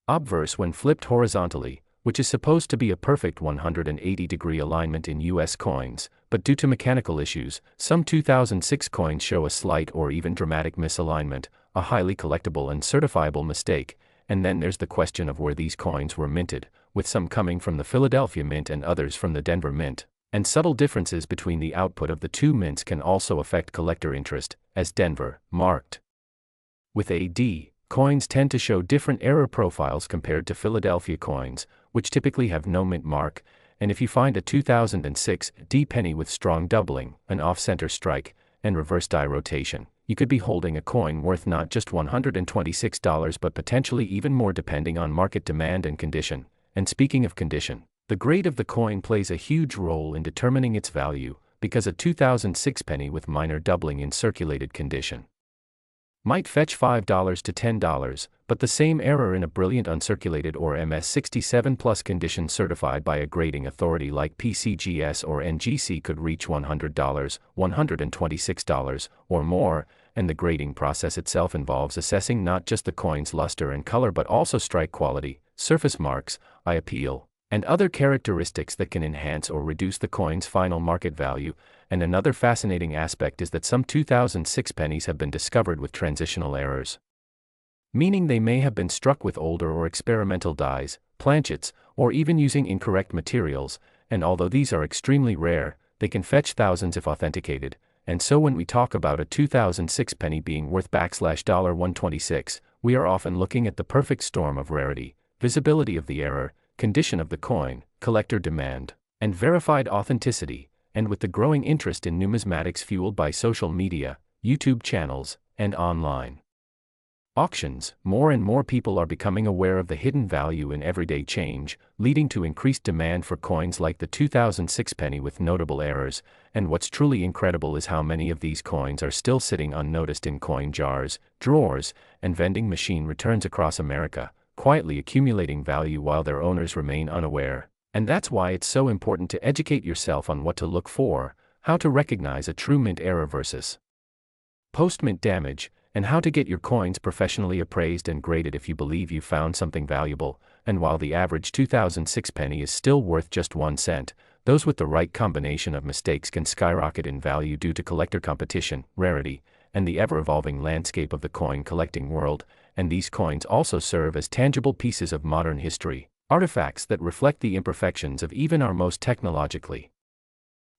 obverse when flipped horizontally, which is supposed to be a perfect 180-degree alignment in US coins, but due to mechanical issues, some 2006 coins show a slight or even dramatic misalignment, a highly collectible and certifiable mistake. And then there's the question of where these coins were minted, with some coming from the Philadelphia Mint and others from the Denver Mint. And subtle differences between the output of the two mints can also affect collector interest, as Denver, marked with AD, coins tend to show different error profiles compared to Philadelphia coins, which typically have no mint mark. And if you find a 2006 D penny with strong doubling, an off-center strike, and reverse die rotation, you could be holding a coin worth not just $126 but potentially even more depending on market demand and condition. And speaking of condition, the grade of the coin plays a huge role in determining its value, because a 2006 penny with minor doubling in circulated condition might fetch $5 to $10, but the same error in a brilliant uncirculated or MS67 plus condition certified by a grading authority like PCGS or NGC could reach $100, $126, or more, and the grading process itself involves assessing not just the coin's luster and color but also strike quality, surface marks, eye appeal, and other characteristics that can enhance or reduce the coin's final market value. And another fascinating aspect is that some 2006 pennies have been discovered with transitional errors, meaning they may have been struck with older or experimental dies, planchets, or even using incorrect materials, and although these are extremely rare, they can fetch thousands if authenticated. And so when we talk about a 2006 penny being worth $126, we are often looking at the perfect storm of rarity, visibility of the error, condition of the coin, collector demand, and verified authenticity. And with the growing interest in numismatics fueled by social media, YouTube channels, and online auctions, more and more people are becoming aware of the hidden value in everyday change, leading to increased demand for coins like the 2006 penny with notable errors. And what's truly incredible is how many of these coins are still sitting unnoticed in coin jars, drawers, and vending machine returns across America, quietly accumulating value while their owners remain unaware. And that's why it's so important to educate yourself on what to look for, how to recognize a true mint error versus post-mint damage, and how to get your coins professionally appraised and graded if you believe you found something valuable. And while the average 2006 penny is still worth just 1 cent, those with the right combination of mistakes can skyrocket in value due to collector competition, rarity, and the ever-evolving landscape of the coin collecting world. And these coins also serve as tangible pieces of modern history, artifacts that reflect the imperfections of even our most technologically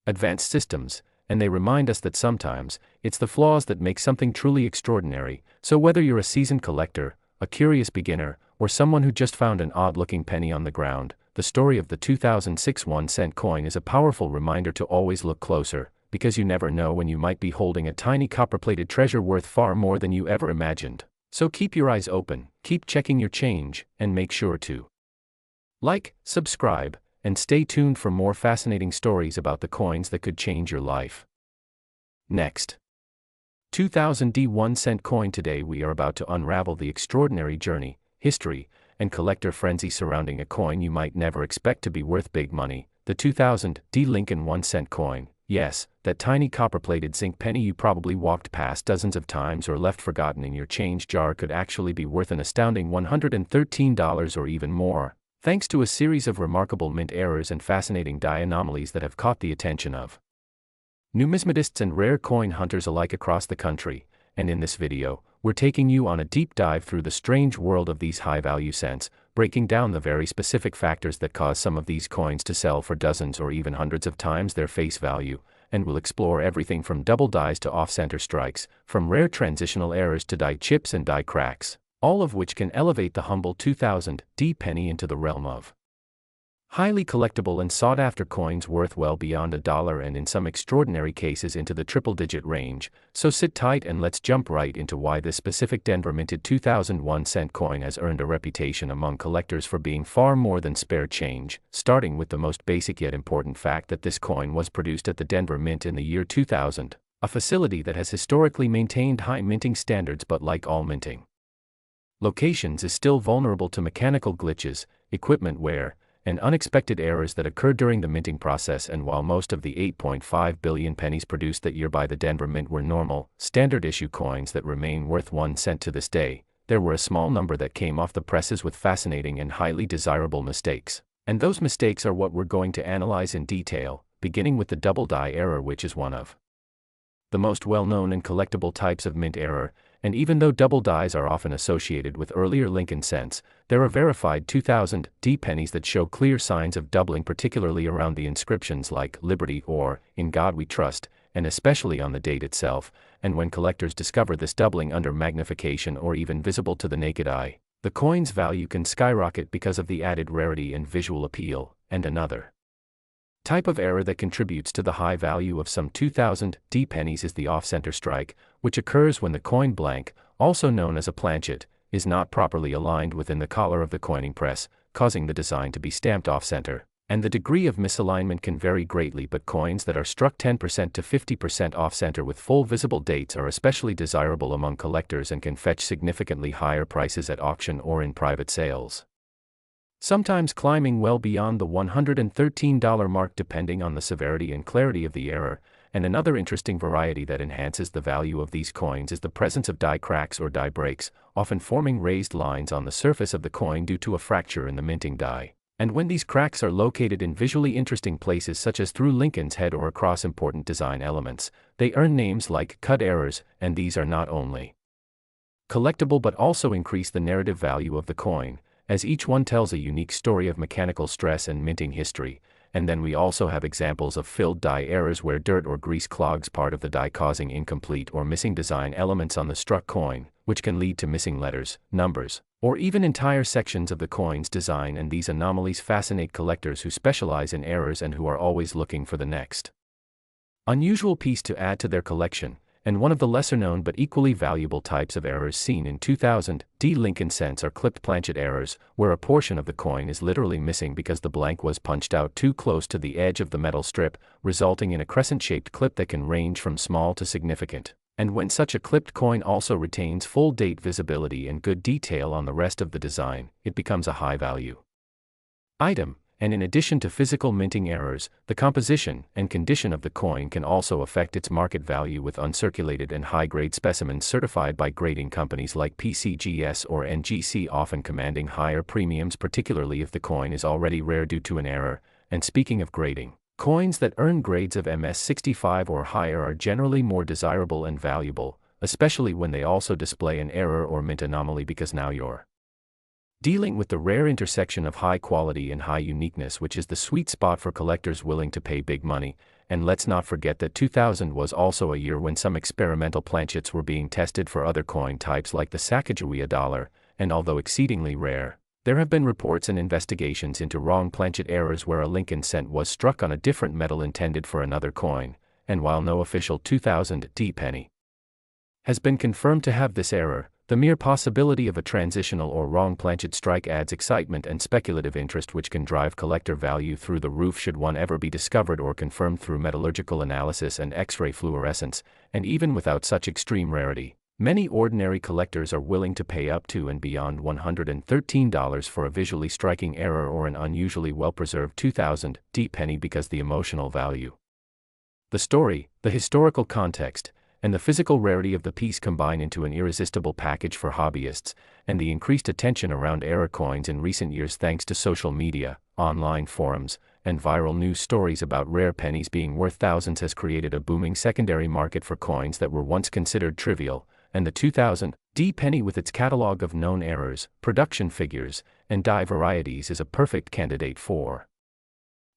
advanced systems, and they remind us that sometimes, it's the flaws that make something truly extraordinary. So whether you're a seasoned collector, a curious beginner, or someone who just found an odd-looking penny on the ground, the story of the 2006 1-cent coin is a powerful reminder to always look closer, because you never know when you might be holding a tiny copper-plated treasure worth far more than you ever imagined. So keep your eyes open, keep checking your change, and make sure to like, subscribe, and stay tuned for more fascinating stories about the coins that could change your life. Next, 2000 D 1-cent coin. Today we are about to unravel the extraordinary journey, history, and collector frenzy surrounding a coin you might never expect to be worth big money, the 2000 D Lincoln 1-cent coin. Yes, that tiny copper-plated zinc penny you probably walked past dozens of times or left forgotten in your change jar could actually be worth an astounding $113 or even more, thanks to a series of remarkable mint errors and fascinating die anomalies that have caught the attention of numismatists and rare coin hunters alike across the country. And in this video, we're taking you on a deep dive through the strange world of these high-value cents, breaking down the very specific factors that cause some of these coins to sell for dozens or even hundreds of times their face value, and we'll explore everything from double dies to off-center strikes, from rare transitional errors to die chips and die cracks, all of which can elevate the humble 2000 D penny into the realm of highly collectible and sought-after coins worth well beyond $1 and in some extraordinary cases into the triple-digit range. So sit tight and let's jump right into why this specific Denver-minted 2001-cent coin has earned a reputation among collectors for being far more than spare change, starting with the most basic yet important fact that this coin was produced at the Denver Mint in the year 2000, a facility that has historically maintained high minting standards but like all minting locations is still vulnerable to mechanical glitches, equipment wear, and unexpected errors that occurred during the minting process. And while most of the 8.5 billion pennies produced that year by the Denver Mint were normal, standard issue coins that remain worth 1 cent to this day, there were a small number that came off the presses with fascinating and highly desirable mistakes. And those mistakes are what we're going to analyze in detail, beginning with the double die error, which is one of the most well-known and collectible types of mint error. And even though double dies are often associated with earlier Lincoln cents, there are verified 2000 D pennies that show clear signs of doubling, particularly around the inscriptions like Liberty or In God We Trust, and especially on the date itself. And when collectors discover this doubling under magnification or even visible to the naked eye, the coin's value can skyrocket because of the added rarity and visual appeal. And another type of error that contributes to the high value of some 2000 D pennies is the off-center strike, which occurs when the coin blank, also known as a planchet, is not properly aligned within the collar of the coining press, causing the design to be stamped off-center. And the degree of misalignment can vary greatly, but coins that are struck 10% to 50% off-center with full visible dates are especially desirable among collectors and can fetch significantly higher prices at auction or in private sales, sometimes climbing well beyond the $113 mark depending on the severity and clarity of the error. And another interesting variety that enhances the value of these coins is the presence of die cracks or die breaks, often forming raised lines on the surface of the coin due to a fracture in the minting die. And when these cracks are located in visually interesting places such as through Lincoln's head or across important design elements, they earn names like cut errors. And these are not only collectible but also increase the narrative value of the coin, as each one tells a unique story of mechanical stress and minting history. And then we also have examples of filled die errors where dirt or grease clogs part of the die, causing incomplete or missing design elements on the struck coin, which can lead to missing letters, numbers, or even entire sections of the coin's design. And these anomalies fascinate collectors who specialize in errors and who are always looking for the next unusual piece to add to their collection. And one of the lesser-known but equally valuable types of errors seen in 2000 D Lincoln cents are clipped planchet errors, where a portion of the coin is literally missing because the blank was punched out too close to the edge of the metal strip, resulting in a crescent-shaped clip that can range from small to significant. And when such a clipped coin also retains full date visibility and good detail on the rest of the design, it becomes a high-value item. And in addition to physical minting errors, the composition and condition of the coin can also affect its market value, with uncirculated and high-grade specimens certified by grading companies like PCGS or NGC often commanding higher premiums, particularly if the coin is already rare due to an error. And speaking of grading, coins that earn grades of MS65 or higher are generally more desirable and valuable, especially when they also display an error or mint anomaly, because now you're dealing with the rare intersection of high quality and high uniqueness, which is the sweet spot for collectors willing to pay big money. And let's not forget that 2000 was also a year when some experimental planchets were being tested for other coin types like the Sacagawea dollar, and although exceedingly rare, there have been reports and investigations into wrong planchet errors where a Lincoln cent was struck on a different metal intended for another coin. And while no official 2000 D penny has been confirmed to have this error, the mere possibility of a transitional or wrong planchet strike adds excitement and speculative interest, which can drive collector value through the roof should one ever be discovered or confirmed through metallurgical analysis and X-ray fluorescence. And even without such extreme rarity, many ordinary collectors are willing to pay up to and beyond $113 for a visually striking error or an unusually well-preserved 2000 D penny, because the emotional value, the story, the historical context, and the physical rarity of the piece combine into an irresistible package for hobbyists. And the increased attention around error coins in recent years, thanks to social media, online forums, and viral news stories about rare pennies being worth thousands, has created a booming secondary market for coins that were once considered trivial. And the 2000 D penny, with its catalog of known errors, production figures, and die varieties, is a perfect candidate for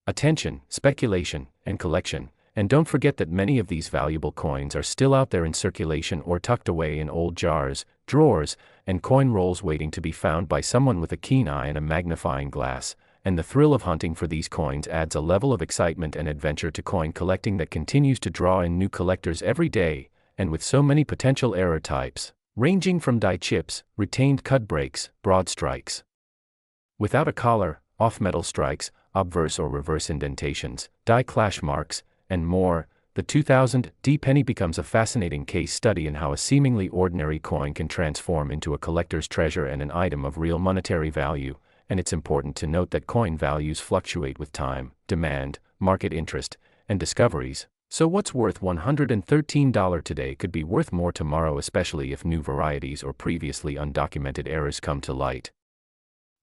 attention, speculation, and collection. And don't forget that many of these valuable coins are still out there in circulation or tucked away in old jars, drawers, and coin rolls waiting to be found by someone with a keen eye and a magnifying glass. And the thrill of hunting for these coins adds a level of excitement and adventure to coin collecting that continues to draw in new collectors every day, and with so many potential error types, ranging from die chips, retained cut breaks, broad strikes without a collar, off-metal strikes, obverse or reverse indentations, die clash marks, and more, the 2000 D penny becomes a fascinating case study in how a seemingly ordinary coin can transform into a collector's treasure and an item of real monetary value. And it's important to note that coin values fluctuate with time, demand, market interest, and discoveries. So what's worth $113 today could be worth more tomorrow, especially if new varieties or previously undocumented errors come to light.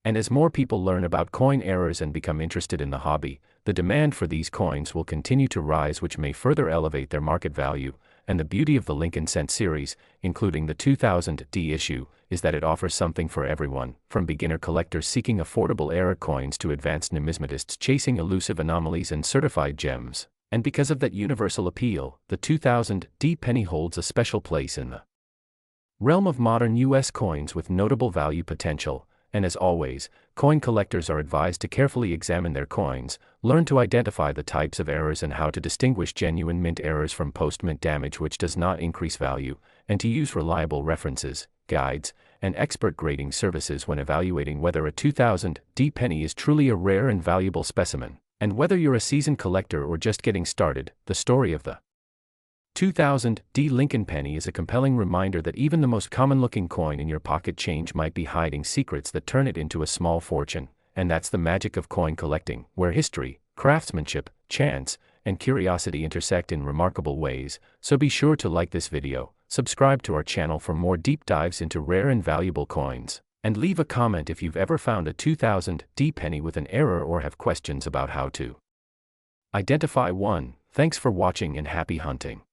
And as more people learn about coin errors and become interested in the hobby, the demand for these coins will continue to rise, which may further elevate their market value. And the beauty of the Lincoln Cent series, including the 2000 D issue, is that it offers something for everyone, from beginner collectors seeking affordable error coins to advanced numismatists chasing elusive anomalies and certified gems. And because of that universal appeal, the 2000 D penny holds a special place in the realm of modern U.S. coins with notable value potential. And as always, coin collectors are advised to carefully examine their coins, learn to identify the types of errors and how to distinguish genuine mint errors from post-mint damage which does not increase value, and to use reliable references, guides, and expert grading services when evaluating whether a 2000 D penny is truly a rare and valuable specimen. And whether you're a seasoned collector or just getting started, the story of the 2000 D Lincoln penny is a compelling reminder that even the most common-looking coin in your pocket change might be hiding secrets that turn it into a small fortune. And that's the magic of coin collecting, where history, craftsmanship, chance, and curiosity intersect in remarkable ways. So be sure to like this video, subscribe to our channel for more deep dives into rare and valuable coins, and leave a comment if you've ever found a 2000 D penny with an error or have questions about how to identify one. Thanks for watching and happy hunting.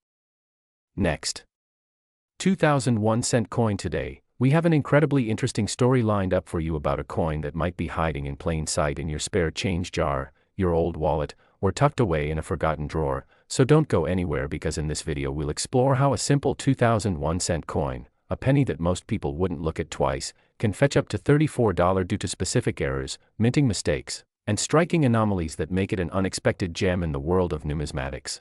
Next, 2001 cent coin. Today, we have an incredibly interesting story lined up for you about a coin that might be hiding in plain sight in your spare change jar, your old wallet, or tucked away in a forgotten drawer. So don't go anywhere, because in this video we'll explore how a simple 2001 cent coin, a penny that most people wouldn't look at twice, can fetch up to $34 due to specific errors, minting mistakes, and striking anomalies that make it an unexpected gem in the world of numismatics.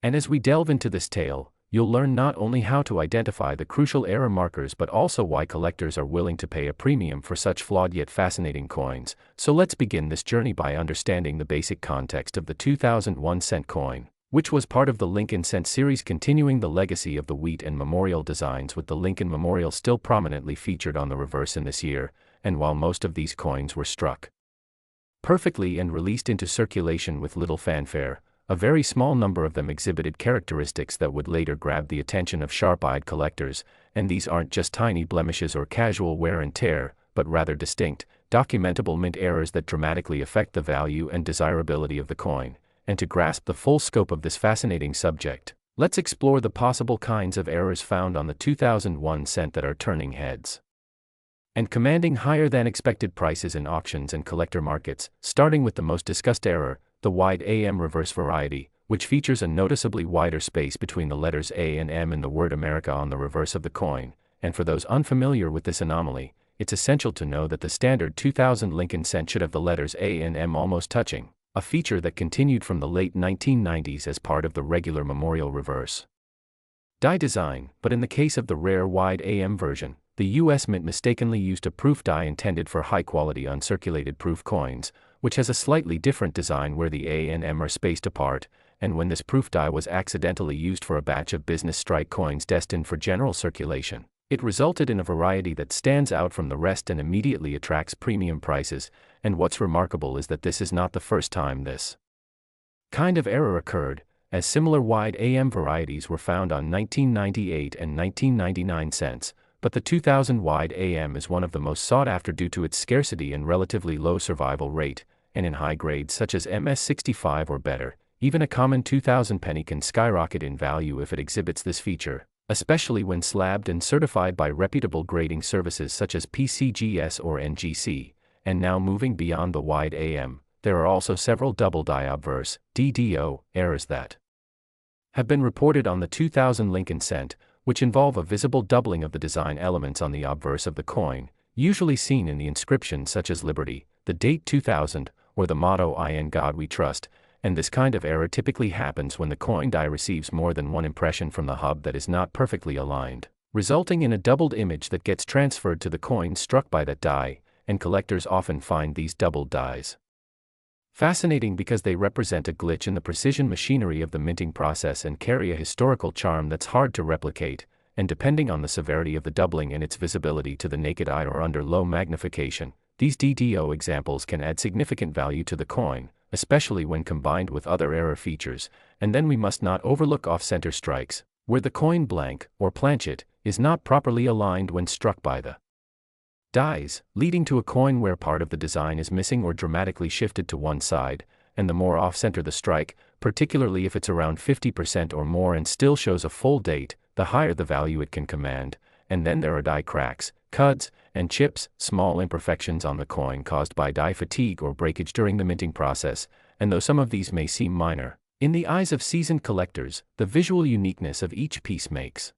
And as we delve into this tale, you'll learn not only how to identify the crucial error markers but also why collectors are willing to pay a premium for such flawed yet fascinating coins. So let's begin this journey by understanding the basic context of the 2001 cent coin, which was part of the Lincoln Cent series, continuing the legacy of the wheat and memorial designs, with the Lincoln Memorial still prominently featured on the reverse in this year. And while most of these coins were struck perfectly and released into circulation with little fanfare, a very small number of them exhibited characteristics that would later grab the attention of sharp-eyed collectors. And these aren't just tiny blemishes or casual wear and tear, but rather distinct, documentable mint errors that dramatically affect the value and desirability of the coin. And to grasp the full scope of this fascinating subject, let's explore the possible kinds of errors found on the 2001 cent that are turning heads and commanding higher than expected prices in auctions and collector markets, starting with the most discussed error, the wide AM reverse variety, which features a noticeably wider space between the letters A and M in the word America on the reverse of the coin. And for those unfamiliar with this anomaly, it's essential to know that the standard 2000 Lincoln cent should have the letters A and M almost touching, a feature that continued from the late 1990s as part of the regular memorial reverse die design. But in the case of the rare wide AM version, the U.S. Mint mistakenly used a proof die intended for high-quality uncirculated proof coins, which has a slightly different design where the A and M are spaced apart. And when this proof die was accidentally used for a batch of business strike coins destined for general circulation, it resulted in a variety that stands out from the rest and immediately attracts premium prices. And what's remarkable is that this is not the first time this kind of error occurred, as similar wide AM varieties were found on 1998 and 1999 cents. But the 2000 wide AM is one of the most sought after due to its scarcity and relatively low survival rate. And in high grades such as MS65 or better, even a common 2000 penny can skyrocket in value if it exhibits this feature, especially when slabbed and certified by reputable grading services such as PCGS or NGC. And now moving beyond the wide AM, there are also several double die obverse (DDO) errors that have been reported on the 2000 Lincoln cent, which involve a visible doubling of the design elements on the obverse of the coin, usually seen in the inscription such as Liberty, the date 2000, or the motto "In God We Trust," and this kind of error typically happens when the coin die receives more than one impression from the hub that is not perfectly aligned, resulting in a doubled image that gets transferred to the coin struck by that die, and collectors often find these doubled dies fascinating because they represent a glitch in the precision machinery of the minting process and carry a historical charm that's hard to replicate, and depending on the severity of the doubling and its visibility to the naked eye or under low magnification, these DDO examples can add significant value to the coin, especially when combined with other error features. And then we must not overlook off-center strikes, where the coin blank, or planchet, is not properly aligned when struck by the dies, leading to a coin where part of the design is missing or dramatically shifted to one side, and the more off-center the strike, particularly if it's around 50% or more and still shows a full date, the higher the value it can command. And then there are die cracks, cuds, and chips, small imperfections on the coin caused by die fatigue or breakage during the minting process, and though some of these may seem minor, in the eyes of seasoned collectors, the visual uniqueness of each piece makes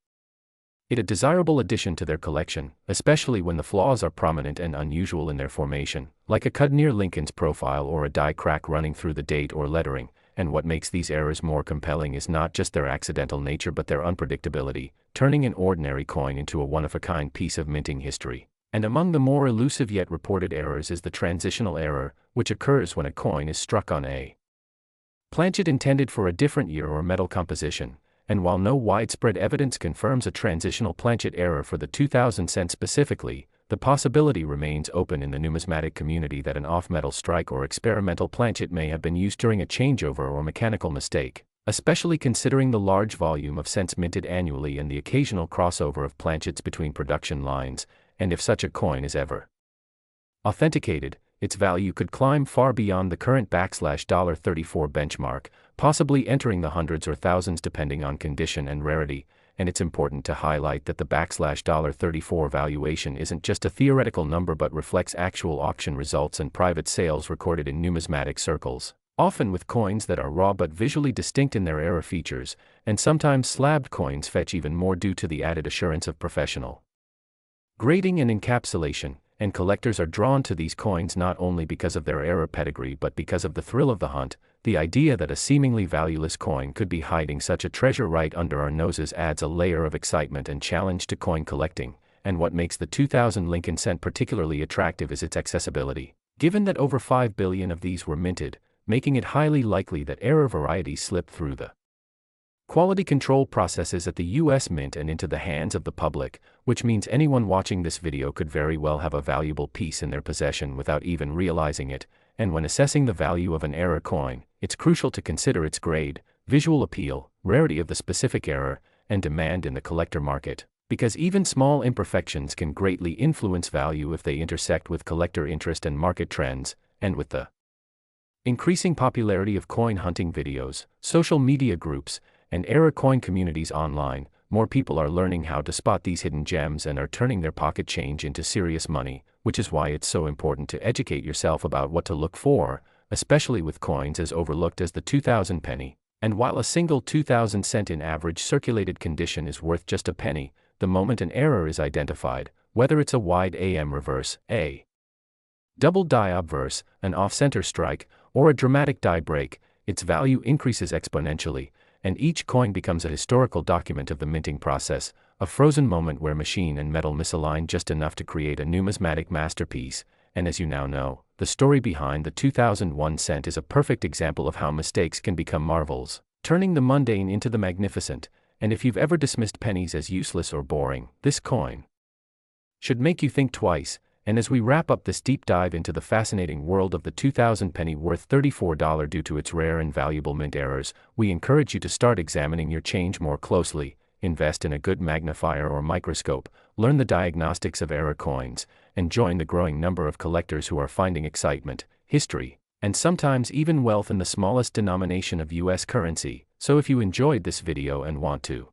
it a desirable addition to their collection, especially when the flaws are prominent and unusual in their formation, like a cud near Lincoln's profile or a die crack running through the date or lettering. And what makes these errors more compelling is not just their accidental nature but their unpredictability, turning an ordinary coin into a one-of-a-kind piece of minting history. And among the more elusive yet reported errors is the transitional error, which occurs when a coin is struck on a planchet intended for a different year or metal composition. And while no widespread evidence confirms a transitional planchet error for the 2000 cent specifically, the possibility remains open in the numismatic community that an off-metal strike or experimental planchet may have been used during a changeover or mechanical mistake, especially considering the large volume of cents minted annually and the occasional crossover of planchets between production lines. And if such a coin is ever authenticated, its value could climb far beyond the current $34 benchmark, possibly entering the hundreds or thousands depending on condition and rarity. And it's important to highlight that the $34 valuation isn't just a theoretical number but reflects actual auction results and private sales recorded in numismatic circles, often with coins that are raw but visually distinct in their error features, and sometimes slabbed coins fetch even more due to the added assurance of professional grading and encapsulation. And collectors are drawn to these coins not only because of their error pedigree but because of the thrill of the hunt. The idea that a seemingly valueless coin could be hiding such a treasure right under our noses adds a layer of excitement and challenge to coin collecting. And what makes the 2000 Lincoln cent particularly attractive is its accessibility, given that over 5 billion of these were minted, making it highly likely that error varieties slip through the quality control processes at the US Mint and into the hands of the public, which means anyone watching this video could very well have a valuable piece in their possession without even realizing it. And when assessing the value of an error coin, it's crucial to consider its grade, visual appeal, rarity of the specific error, and demand in the collector market, because even small imperfections can greatly influence value if they intersect with collector interest and market trends. And with the increasing popularity of coin hunting videos, social media groups, and error coin communities online, more people are learning how to spot these hidden gems and are turning their pocket change into serious money, which is why it's so important to educate yourself about what to look for, especially with coins as overlooked as the 2000 penny. And while a single 2000 cent in average circulated condition is worth just a penny, the moment an error is identified, whether it's a wide AM reverse, a double die obverse, an off-center strike, or a dramatic die break, its value increases exponentially, and each coin becomes a historical document of the minting process, a frozen moment where machine and metal misalign just enough to create a numismatic masterpiece. And as you now know, the story behind the 2001 cent is a perfect example of how mistakes can become marvels, turning the mundane into the magnificent. And if you've ever dismissed pennies as useless or boring, this coin should make you think twice. And as we wrap up this deep dive into the fascinating world of the 2000 penny worth $34 due to its rare and valuable mint errors, we encourage you to start examining your change more closely, invest in a good magnifier or microscope, learn the diagnostics of error coins, and join the growing number of collectors who are finding excitement, history, and sometimes even wealth in the smallest denomination of US currency. So if you enjoyed this video and want to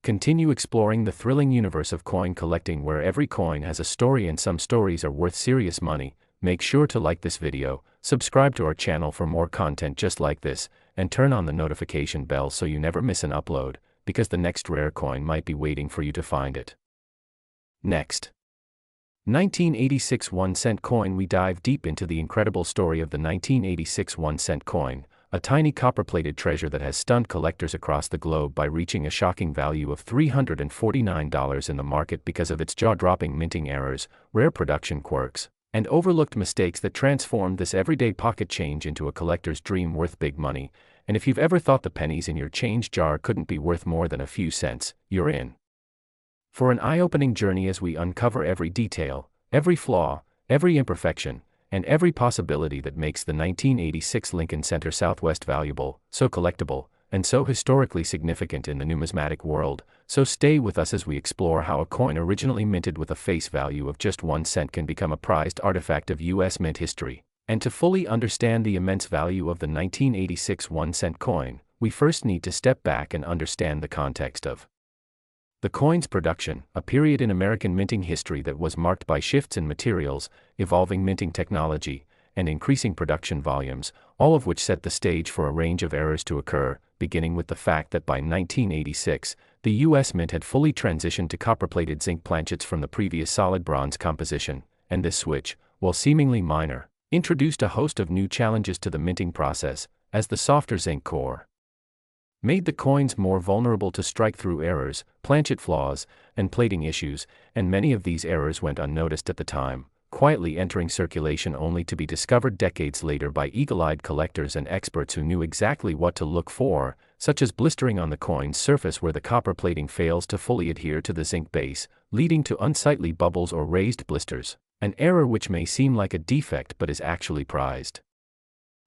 continue exploring the thrilling universe of coin collecting where every coin has a story and some stories are worth serious money, Make sure to like this video, subscribe to our channel for more content just like this, and turn on the notification bell so you never miss an upload, because the next rare coin might be waiting for you to find it. Next. 1986 1-cent coin. We dive deep into the incredible story of the 1986 1-cent coin, a tiny copper-plated treasure that has stunned collectors across the globe by reaching a shocking value of $349 in the market because of its jaw-dropping minting errors, rare production quirks, and overlooked mistakes that transformed this everyday pocket change into a collector's dream worth big money. And if you've ever thought the pennies in your change jar couldn't be worth more than a few cents, you're in for an eye-opening journey as we uncover every detail, every flaw, every imperfection, and every possibility that makes the 1986 Lincoln Center Southwest valuable, so collectible, and so historically significant in the numismatic world. So stay with us as we explore how a coin originally minted with a face value of just 1 cent can become a prized artifact of U.S. mint history. And to fully understand the immense value of the 1986 1-cent coin, we first need to step back and understand the context of the coin's production, a period in American minting history that was marked by shifts in materials, evolving minting technology, and increasing production volumes, all of which set the stage for a range of errors to occur, beginning with the fact that by 1986, the U.S. Mint had fully transitioned to copper-plated zinc planchets from the previous solid bronze composition, and this switch, while seemingly minor, introduced a host of new challenges to the minting process, as the softer zinc core made the coins more vulnerable to strike-through errors, planchet flaws, and plating issues, and many of these errors went unnoticed at the time, quietly entering circulation only to be discovered decades later by eagle-eyed collectors and experts who knew exactly what to look for, such as blistering on the coin's surface where the copper plating fails to fully adhere to the zinc base, leading to unsightly bubbles or raised blisters, an error which may seem like a defect but is actually prized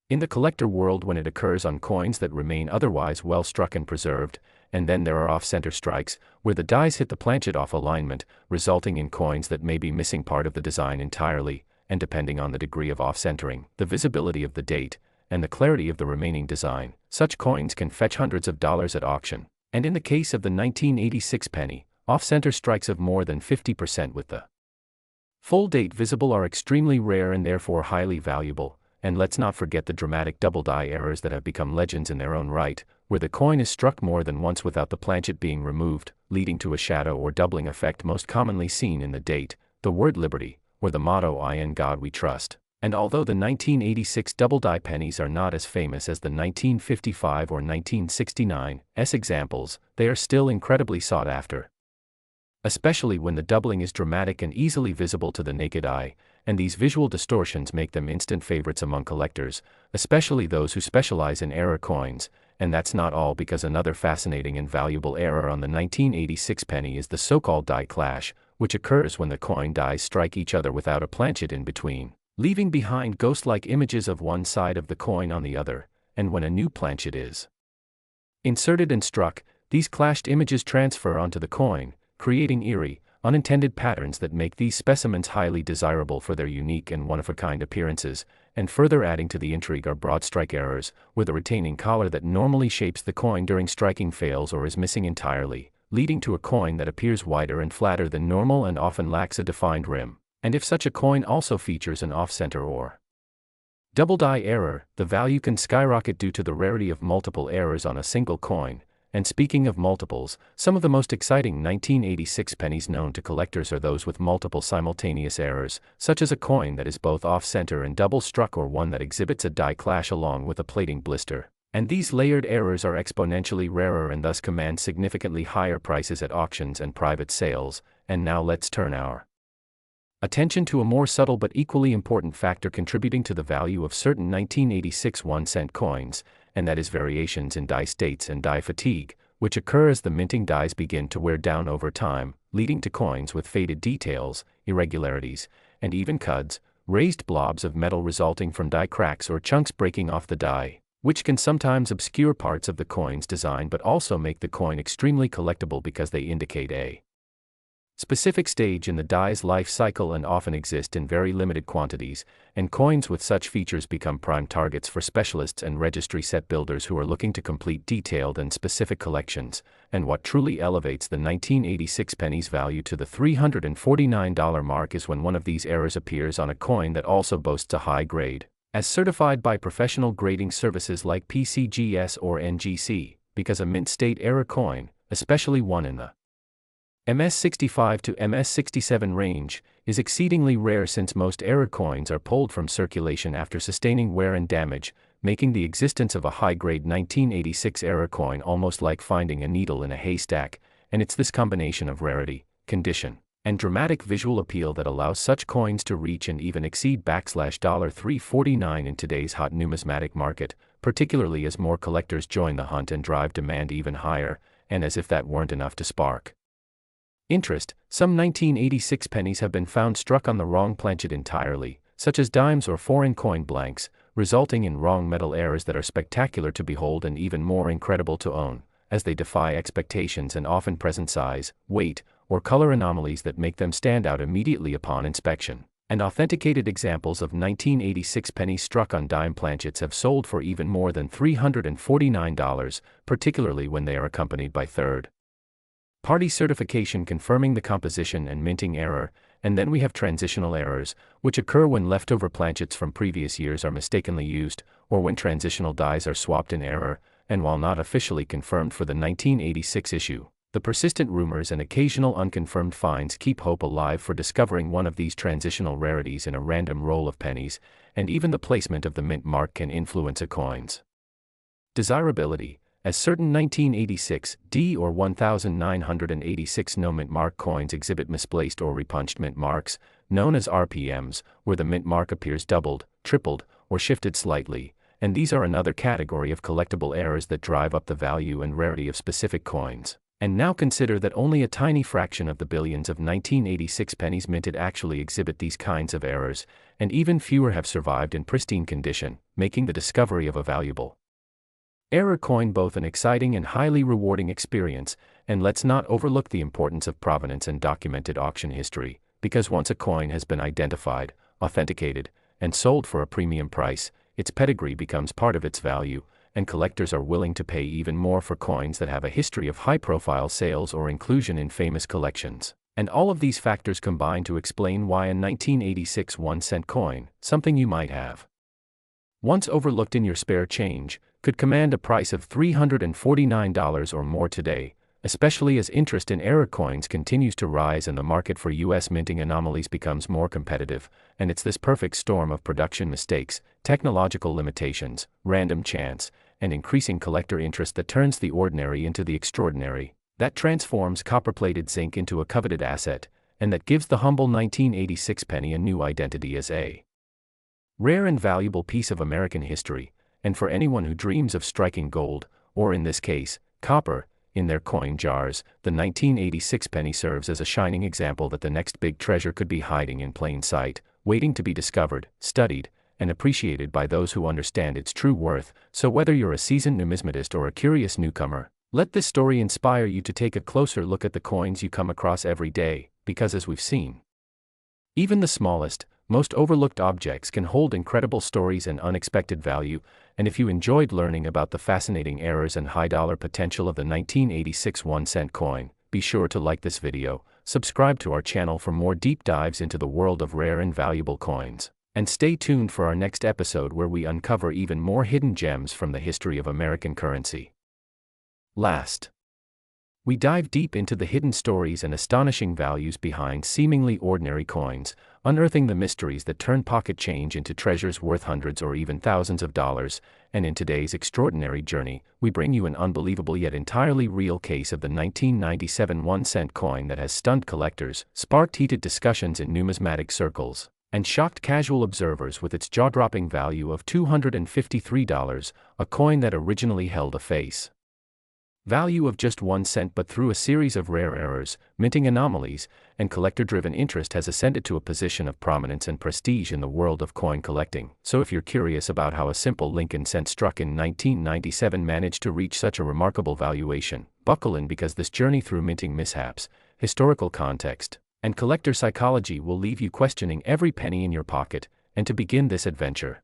in the collector world when it occurs on coins that remain otherwise well struck and preserved. And then there are off-center strikes, where the dies hit the planchet off alignment, resulting in coins that may be missing part of the design entirely, and depending on the degree of off-centering, the visibility of the date, and the clarity of the remaining design, such coins can fetch hundreds of dollars at auction. And in the case of the 1986 penny, off-center strikes of more than 50% with the full date visible are extremely rare and therefore highly valuable. And let's not forget the dramatic double die errors that have become legends in their own right, where the coin is struck more than once without the planchet being removed, leading to a shadow or doubling effect most commonly seen in the date, the word liberty, or the motto "In God We Trust." And although the 1986 double die pennies are not as famous as the 1955 or 1969's examples, they are still incredibly sought after, especially when the doubling is dramatic and easily visible to the naked eye, and these visual distortions make them instant favorites among collectors, especially those who specialize in error coins. And that's not all, because another fascinating and valuable error on the 1986 penny is the so-called die clash, which occurs when the coin dies strike each other without a planchet in between, leaving behind ghost-like images of one side of the coin on the other, and when a new planchet is inserted and struck, these clashed images transfer onto the coin, creating eerie, unintended patterns that make these specimens highly desirable for their unique and one-of-a-kind appearances. And further adding to the intrigue are broad strike errors, where the retaining collar that normally shapes the coin during striking fails or is missing entirely, leading to a coin that appears wider and flatter than normal and often lacks a defined rim. And if such a coin also features an off-center or double die error, the value can skyrocket due to the rarity of multiple errors on a single coin. And speaking of multiples, some of the most exciting 1986 pennies known to collectors are those with multiple simultaneous errors, such as a coin that is both off-center and double-struck, or one that exhibits a die clash along with a plating blister. And these layered errors are exponentially rarer and thus command significantly higher prices at auctions and private sales. And now let's turn our attention to a more subtle but equally important factor contributing to the value of certain 1986 1-cent coins, and that is variations in die states and die fatigue, which occur as the minting dies begin to wear down over time, leading to coins with faded details, irregularities, and even cuds, raised blobs of metal resulting from die cracks or chunks breaking off the die, which can sometimes obscure parts of the coin's design but also make the coin extremely collectible because they indicate a specific stage in the die's life cycle and often exist in very limited quantities, and coins with such features become prime targets for specialists and registry set builders who are looking to complete detailed and specific collections. And what truly elevates the 1986 penny's value to the $349 mark is when one of these errors appears on a coin that also boasts a high grade, as certified by professional grading services like PCGS or NGC, because a mint state error coin, especially one in the MS65 to MS67 range, is exceedingly rare since most error coins are pulled from circulation after sustaining wear and damage, making the existence of a high-grade 1986 error coin almost like finding a needle in a haystack, and it's this combination of rarity, condition, and dramatic visual appeal that allows such coins to reach and even exceed $349 in today's hot numismatic market, particularly as more collectors join the hunt and drive demand even higher, and as if that weren't enough to spark interest, some 1986 pennies have been found struck on the wrong planchet entirely, such as dimes or foreign coin blanks, resulting in wrong metal errors that are spectacular to behold and even more incredible to own, as they defy expectations and often present size, weight, or color anomalies that make them stand out immediately upon inspection. And authenticated examples of 1986 pennies struck on dime planchets have sold for even more than $349, particularly when they are accompanied by third-party certification confirming the composition and minting error. And then we have transitional errors, which occur when leftover planchets from previous years are mistakenly used, or when transitional dies are swapped in error. And while not officially confirmed for the 1986 issue, the persistent rumors and occasional unconfirmed finds keep hope alive for discovering one of these transitional rarities in a random roll of pennies, and even the placement of the mint mark can influence a coin's desirability, as certain 1986 D or 1986 no mint mark coins exhibit misplaced or repunched mint marks, known as RPMs, where the mint mark appears doubled, tripled, or shifted slightly, and these are another category of collectible errors that drive up the value and rarity of specific coins. And now consider that only a tiny fraction of the billions of 1986 pennies minted actually exhibit these kinds of errors, and even fewer have survived in pristine condition, making the discovery of a valuable error coin both an exciting and highly rewarding experience. And let's not overlook the importance of provenance and documented auction history, because once a coin has been identified, authenticated, and sold for a premium price, its pedigree becomes part of its value, and collectors are willing to pay even more for coins that have a history of high-profile sales or inclusion in famous collections. And all of these factors combine to explain why a 1986 1-cent coin, something you might have once overlooked in your spare change, could command a price of $349 or more today, especially as interest in error coins continues to rise and the market for U.S. minting anomalies becomes more competitive. And it's this perfect storm of production mistakes, technological limitations, random chance, and increasing collector interest that turns the ordinary into the extraordinary, that transforms copper-plated zinc into a coveted asset, and that gives the humble 1986 penny a new identity as a rare and valuable piece of American history. And for anyone who dreams of striking gold, or in this case, copper, in their coin jars, the 1986 penny serves as a shining example that the next big treasure could be hiding in plain sight, waiting to be discovered, studied, and appreciated by those who understand its true worth. So whether you're a seasoned numismatist or a curious newcomer, let this story inspire you to take a closer look at the coins you come across every day, because as we've seen, even the smallest, most overlooked objects can hold incredible stories and unexpected value. And if you enjoyed learning about the fascinating errors and high dollar potential of the 1986 1-cent coin, be sure to like this video, subscribe to our channel for more deep dives into the world of rare and valuable coins, and stay tuned for our next episode where we uncover even more hidden gems from the history of American currency. Last, we dive deep into the hidden stories and astonishing values behind seemingly ordinary coins, unearthing the mysteries that turn pocket change into treasures worth hundreds or even thousands of dollars. And in today's extraordinary journey, we bring you an unbelievable yet entirely real case of the 1997 1-cent coin that has stunned collectors, sparked heated discussions in numismatic circles, and shocked casual observers with its jaw-dropping value of $253, a coin that originally held a face value of just 1 cent, but through a series of rare errors, minting anomalies, and collector-driven interest has ascended to a position of prominence and prestige in the world of coin collecting. So if you're curious about how a simple Lincoln cent struck in 1997 managed to reach such a remarkable valuation, buckle in, because this journey through minting mishaps, historical context, and collector psychology will leave you questioning every penny in your pocket. And to begin this adventure,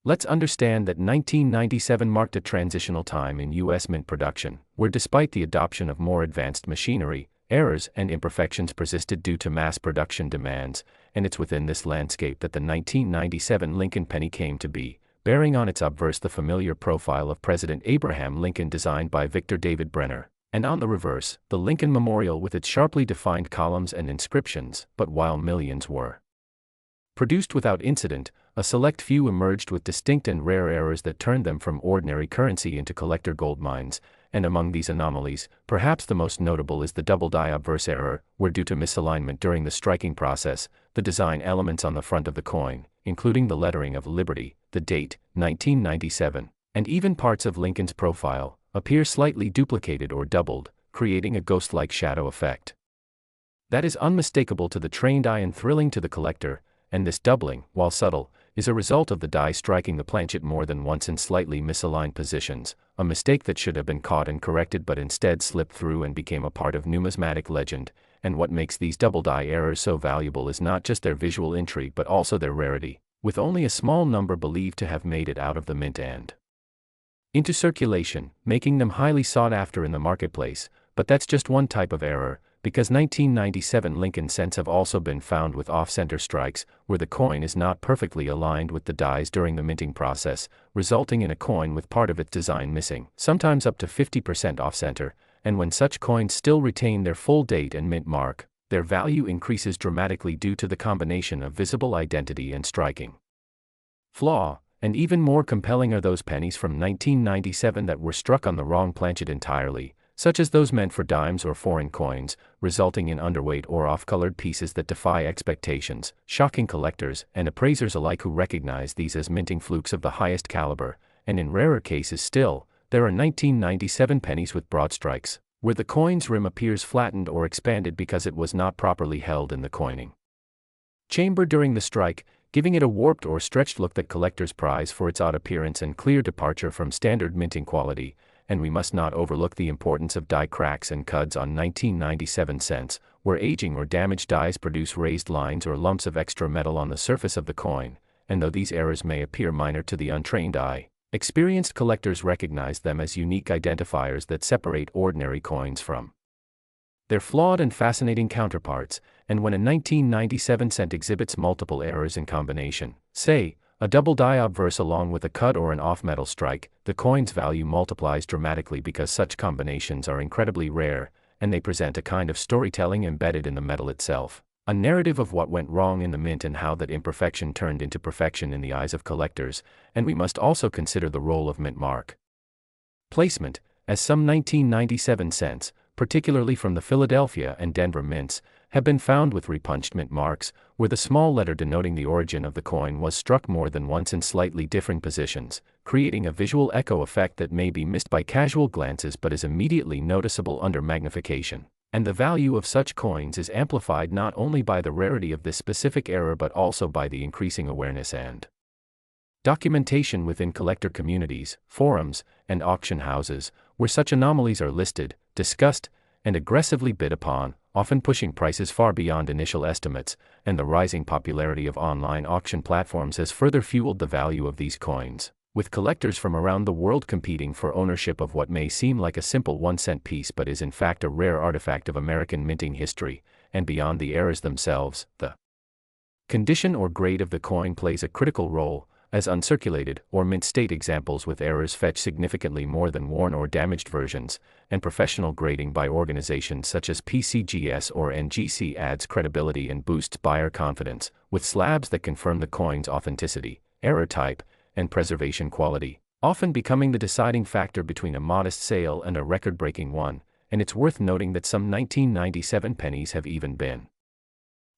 let's understand that 1997 marked a transitional time in U.S. mint production, where despite the adoption of more advanced machinery, errors and imperfections persisted due to mass production demands, and it's within this landscape that the 1997 Lincoln penny came to be, bearing on its obverse the familiar profile of President Abraham Lincoln designed by Victor David Brenner, and on the reverse, the Lincoln Memorial with its sharply defined columns and inscriptions. But while millions were produced without incident, a select few emerged with distinct and rare errors that turned them from ordinary currency into collector gold mines, and among these anomalies, perhaps the most notable is the double die obverse error, where due to misalignment during the striking process, the design elements on the front of the coin, including the lettering of Liberty, the date, 1997, and even parts of Lincoln's profile, appear slightly duplicated or doubled, creating a ghost-like shadow effect that is unmistakable to the trained eye and thrilling to the collector. And this doubling, while subtle, is a result of the die striking the planchet more than once in slightly misaligned positions, a mistake that should have been caught and corrected but instead slipped through and became a part of numismatic legend. And what makes these double die errors so valuable is not just their visual intrigue but also their rarity, with only a small number believed to have made it out of the mint and into circulation, making them highly sought after in the marketplace. But that's just one type of error, because 1997 Lincoln cents have also been found with off-center strikes, where the coin is not perfectly aligned with the dies during the minting process, resulting in a coin with part of its design missing, sometimes up to 50% off-center. And when such coins still retain their full date and mint mark, their value increases dramatically due to the combination of visible identity and striking flaw. And even more compelling are those pennies from 1997 that were struck on the wrong planchet entirely, such as those meant for dimes or foreign coins, resulting in underweight or off-colored pieces that defy expectations, shocking collectors and appraisers alike who recognize these as minting flukes of the highest caliber. And in rarer cases still, there are 1997 pennies with broad strikes, where the coin's rim appears flattened or expanded because it was not properly held in the coining chamber during the strike, giving it a warped or stretched look that collectors prize for its odd appearance and clear departure from standard minting quality. And we must not overlook the importance of die cracks and cuds on 1997 cents, where aging or damaged dies produce raised lines or lumps of extra metal on the surface of the coin. And though these errors may appear minor to the untrained eye, experienced collectors recognize them as unique identifiers that separate ordinary coins from their flawed and fascinating counterparts. And when a 1997 cent exhibits multiple errors in combination, say, a double die obverse along with a cut or an off-metal strike, the coin's value multiplies dramatically because such combinations are incredibly rare, and they present a kind of storytelling embedded in the metal itself, a narrative of what went wrong in the mint and how that imperfection turned into perfection in the eyes of collectors. And we must also consider the role of mint mark placement, as some 1997 cents, particularly from the Philadelphia and Denver mints, have been found with repunched mint marks, where the small letter denoting the origin of the coin was struck more than once in slightly differing positions, creating a visual echo effect that may be missed by casual glances but is immediately noticeable under magnification. And the value of such coins is amplified not only by the rarity of this specific error but also by the increasing awareness and documentation within collector communities, forums, and auction houses, where such anomalies are listed, discussed, and aggressively bid upon, often pushing prices far beyond initial estimates. And the rising popularity of online auction platforms has further fueled the value of these coins, with collectors from around the world competing for ownership of what may seem like a simple 1-cent piece but is in fact a rare artifact of American minting history. And beyond the errors themselves, the condition or grade of the coin plays a critical role, as uncirculated or mint state examples with errors fetch significantly more than worn or damaged versions, and professional grading by organizations such as PCGS or NGC adds credibility and boosts buyer confidence, with slabs that confirm the coin's authenticity, error type, and preservation quality, often becoming the deciding factor between a modest sale and a record-breaking one. And it's worth noting that some 1997 pennies have even been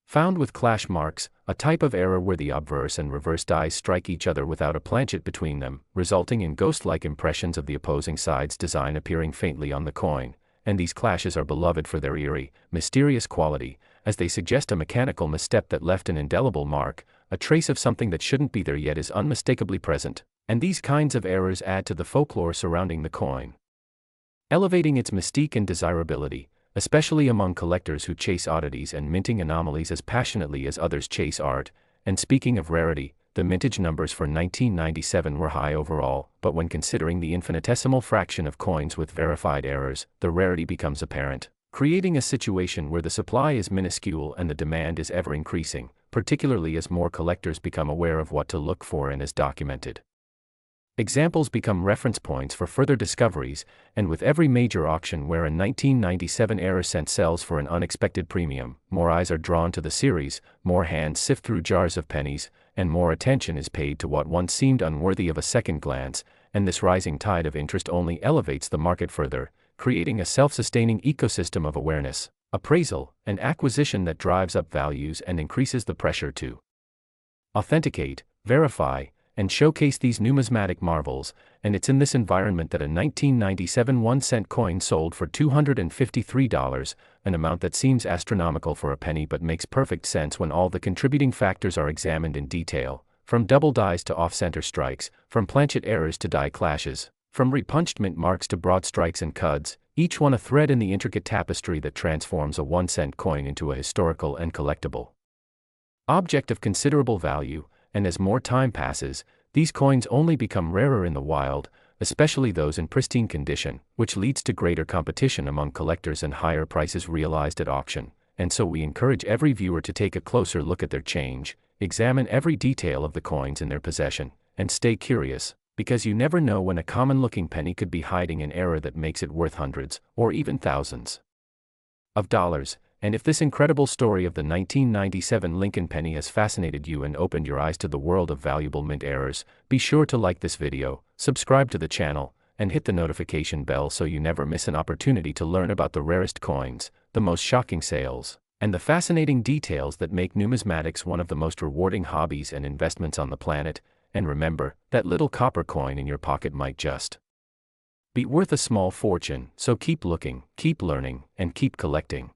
found with clash marks, a type of error where the obverse and reverse dies strike each other without a planchet between them, resulting in ghost-like impressions of the opposing side's design appearing faintly on the coin. And these clashes are beloved for their eerie, mysterious quality, as they suggest a mechanical misstep that left an indelible mark, a trace of something that shouldn't be there yet is unmistakably present. And these kinds of errors add to the folklore surrounding the coin, elevating its mystique and desirability, especially among collectors who chase oddities and minting anomalies as passionately as others chase art. And speaking of rarity, the mintage numbers for 1997 were high overall, but when considering the infinitesimal fraction of coins with verified errors, the rarity becomes apparent, creating a situation where the supply is minuscule and the demand is ever increasing, particularly as more collectors become aware of what to look for and is documented. Examples become reference points for further discoveries, and with every major auction where a 1997 error cent sells for an unexpected premium, more eyes are drawn to the series, more hands sift through jars of pennies, and more attention is paid to what once seemed unworthy of a second glance, and this rising tide of interest only elevates the market further, creating a self-sustaining ecosystem of awareness, appraisal, and acquisition that drives up values and increases the pressure to authenticate, verify, and showcase these numismatic marvels. And it's in this environment that a 1997 1-cent coin sold for $253, an amount that seems astronomical for a penny but makes perfect sense when all the contributing factors are examined in detail, from double dies to off-center strikes, from planchet errors to die clashes, from repunched mint marks to broad strikes and cuds, each one a thread in the intricate tapestry that transforms a 1-cent coin into a historical and collectible object of considerable value. And as more time passes, these coins only become rarer in the wild, especially those in pristine condition, which leads to greater competition among collectors and higher prices realized at auction. And so we encourage every viewer to take a closer look at their change, examine every detail of the coins in their possession, and stay curious, because you never know when a common-looking penny could be hiding an error that makes it worth hundreds, or even thousands of dollars. And if this incredible story of the 1997 Lincoln penny has fascinated you and opened your eyes to the world of valuable mint errors, be sure to like this video, subscribe to the channel, and hit the notification bell so you never miss an opportunity to learn about the rarest coins, the most shocking sales, and the fascinating details that make numismatics one of the most rewarding hobbies and investments on the planet. And remember, that little copper coin in your pocket might just be worth a small fortune, so keep looking, keep learning, and keep collecting.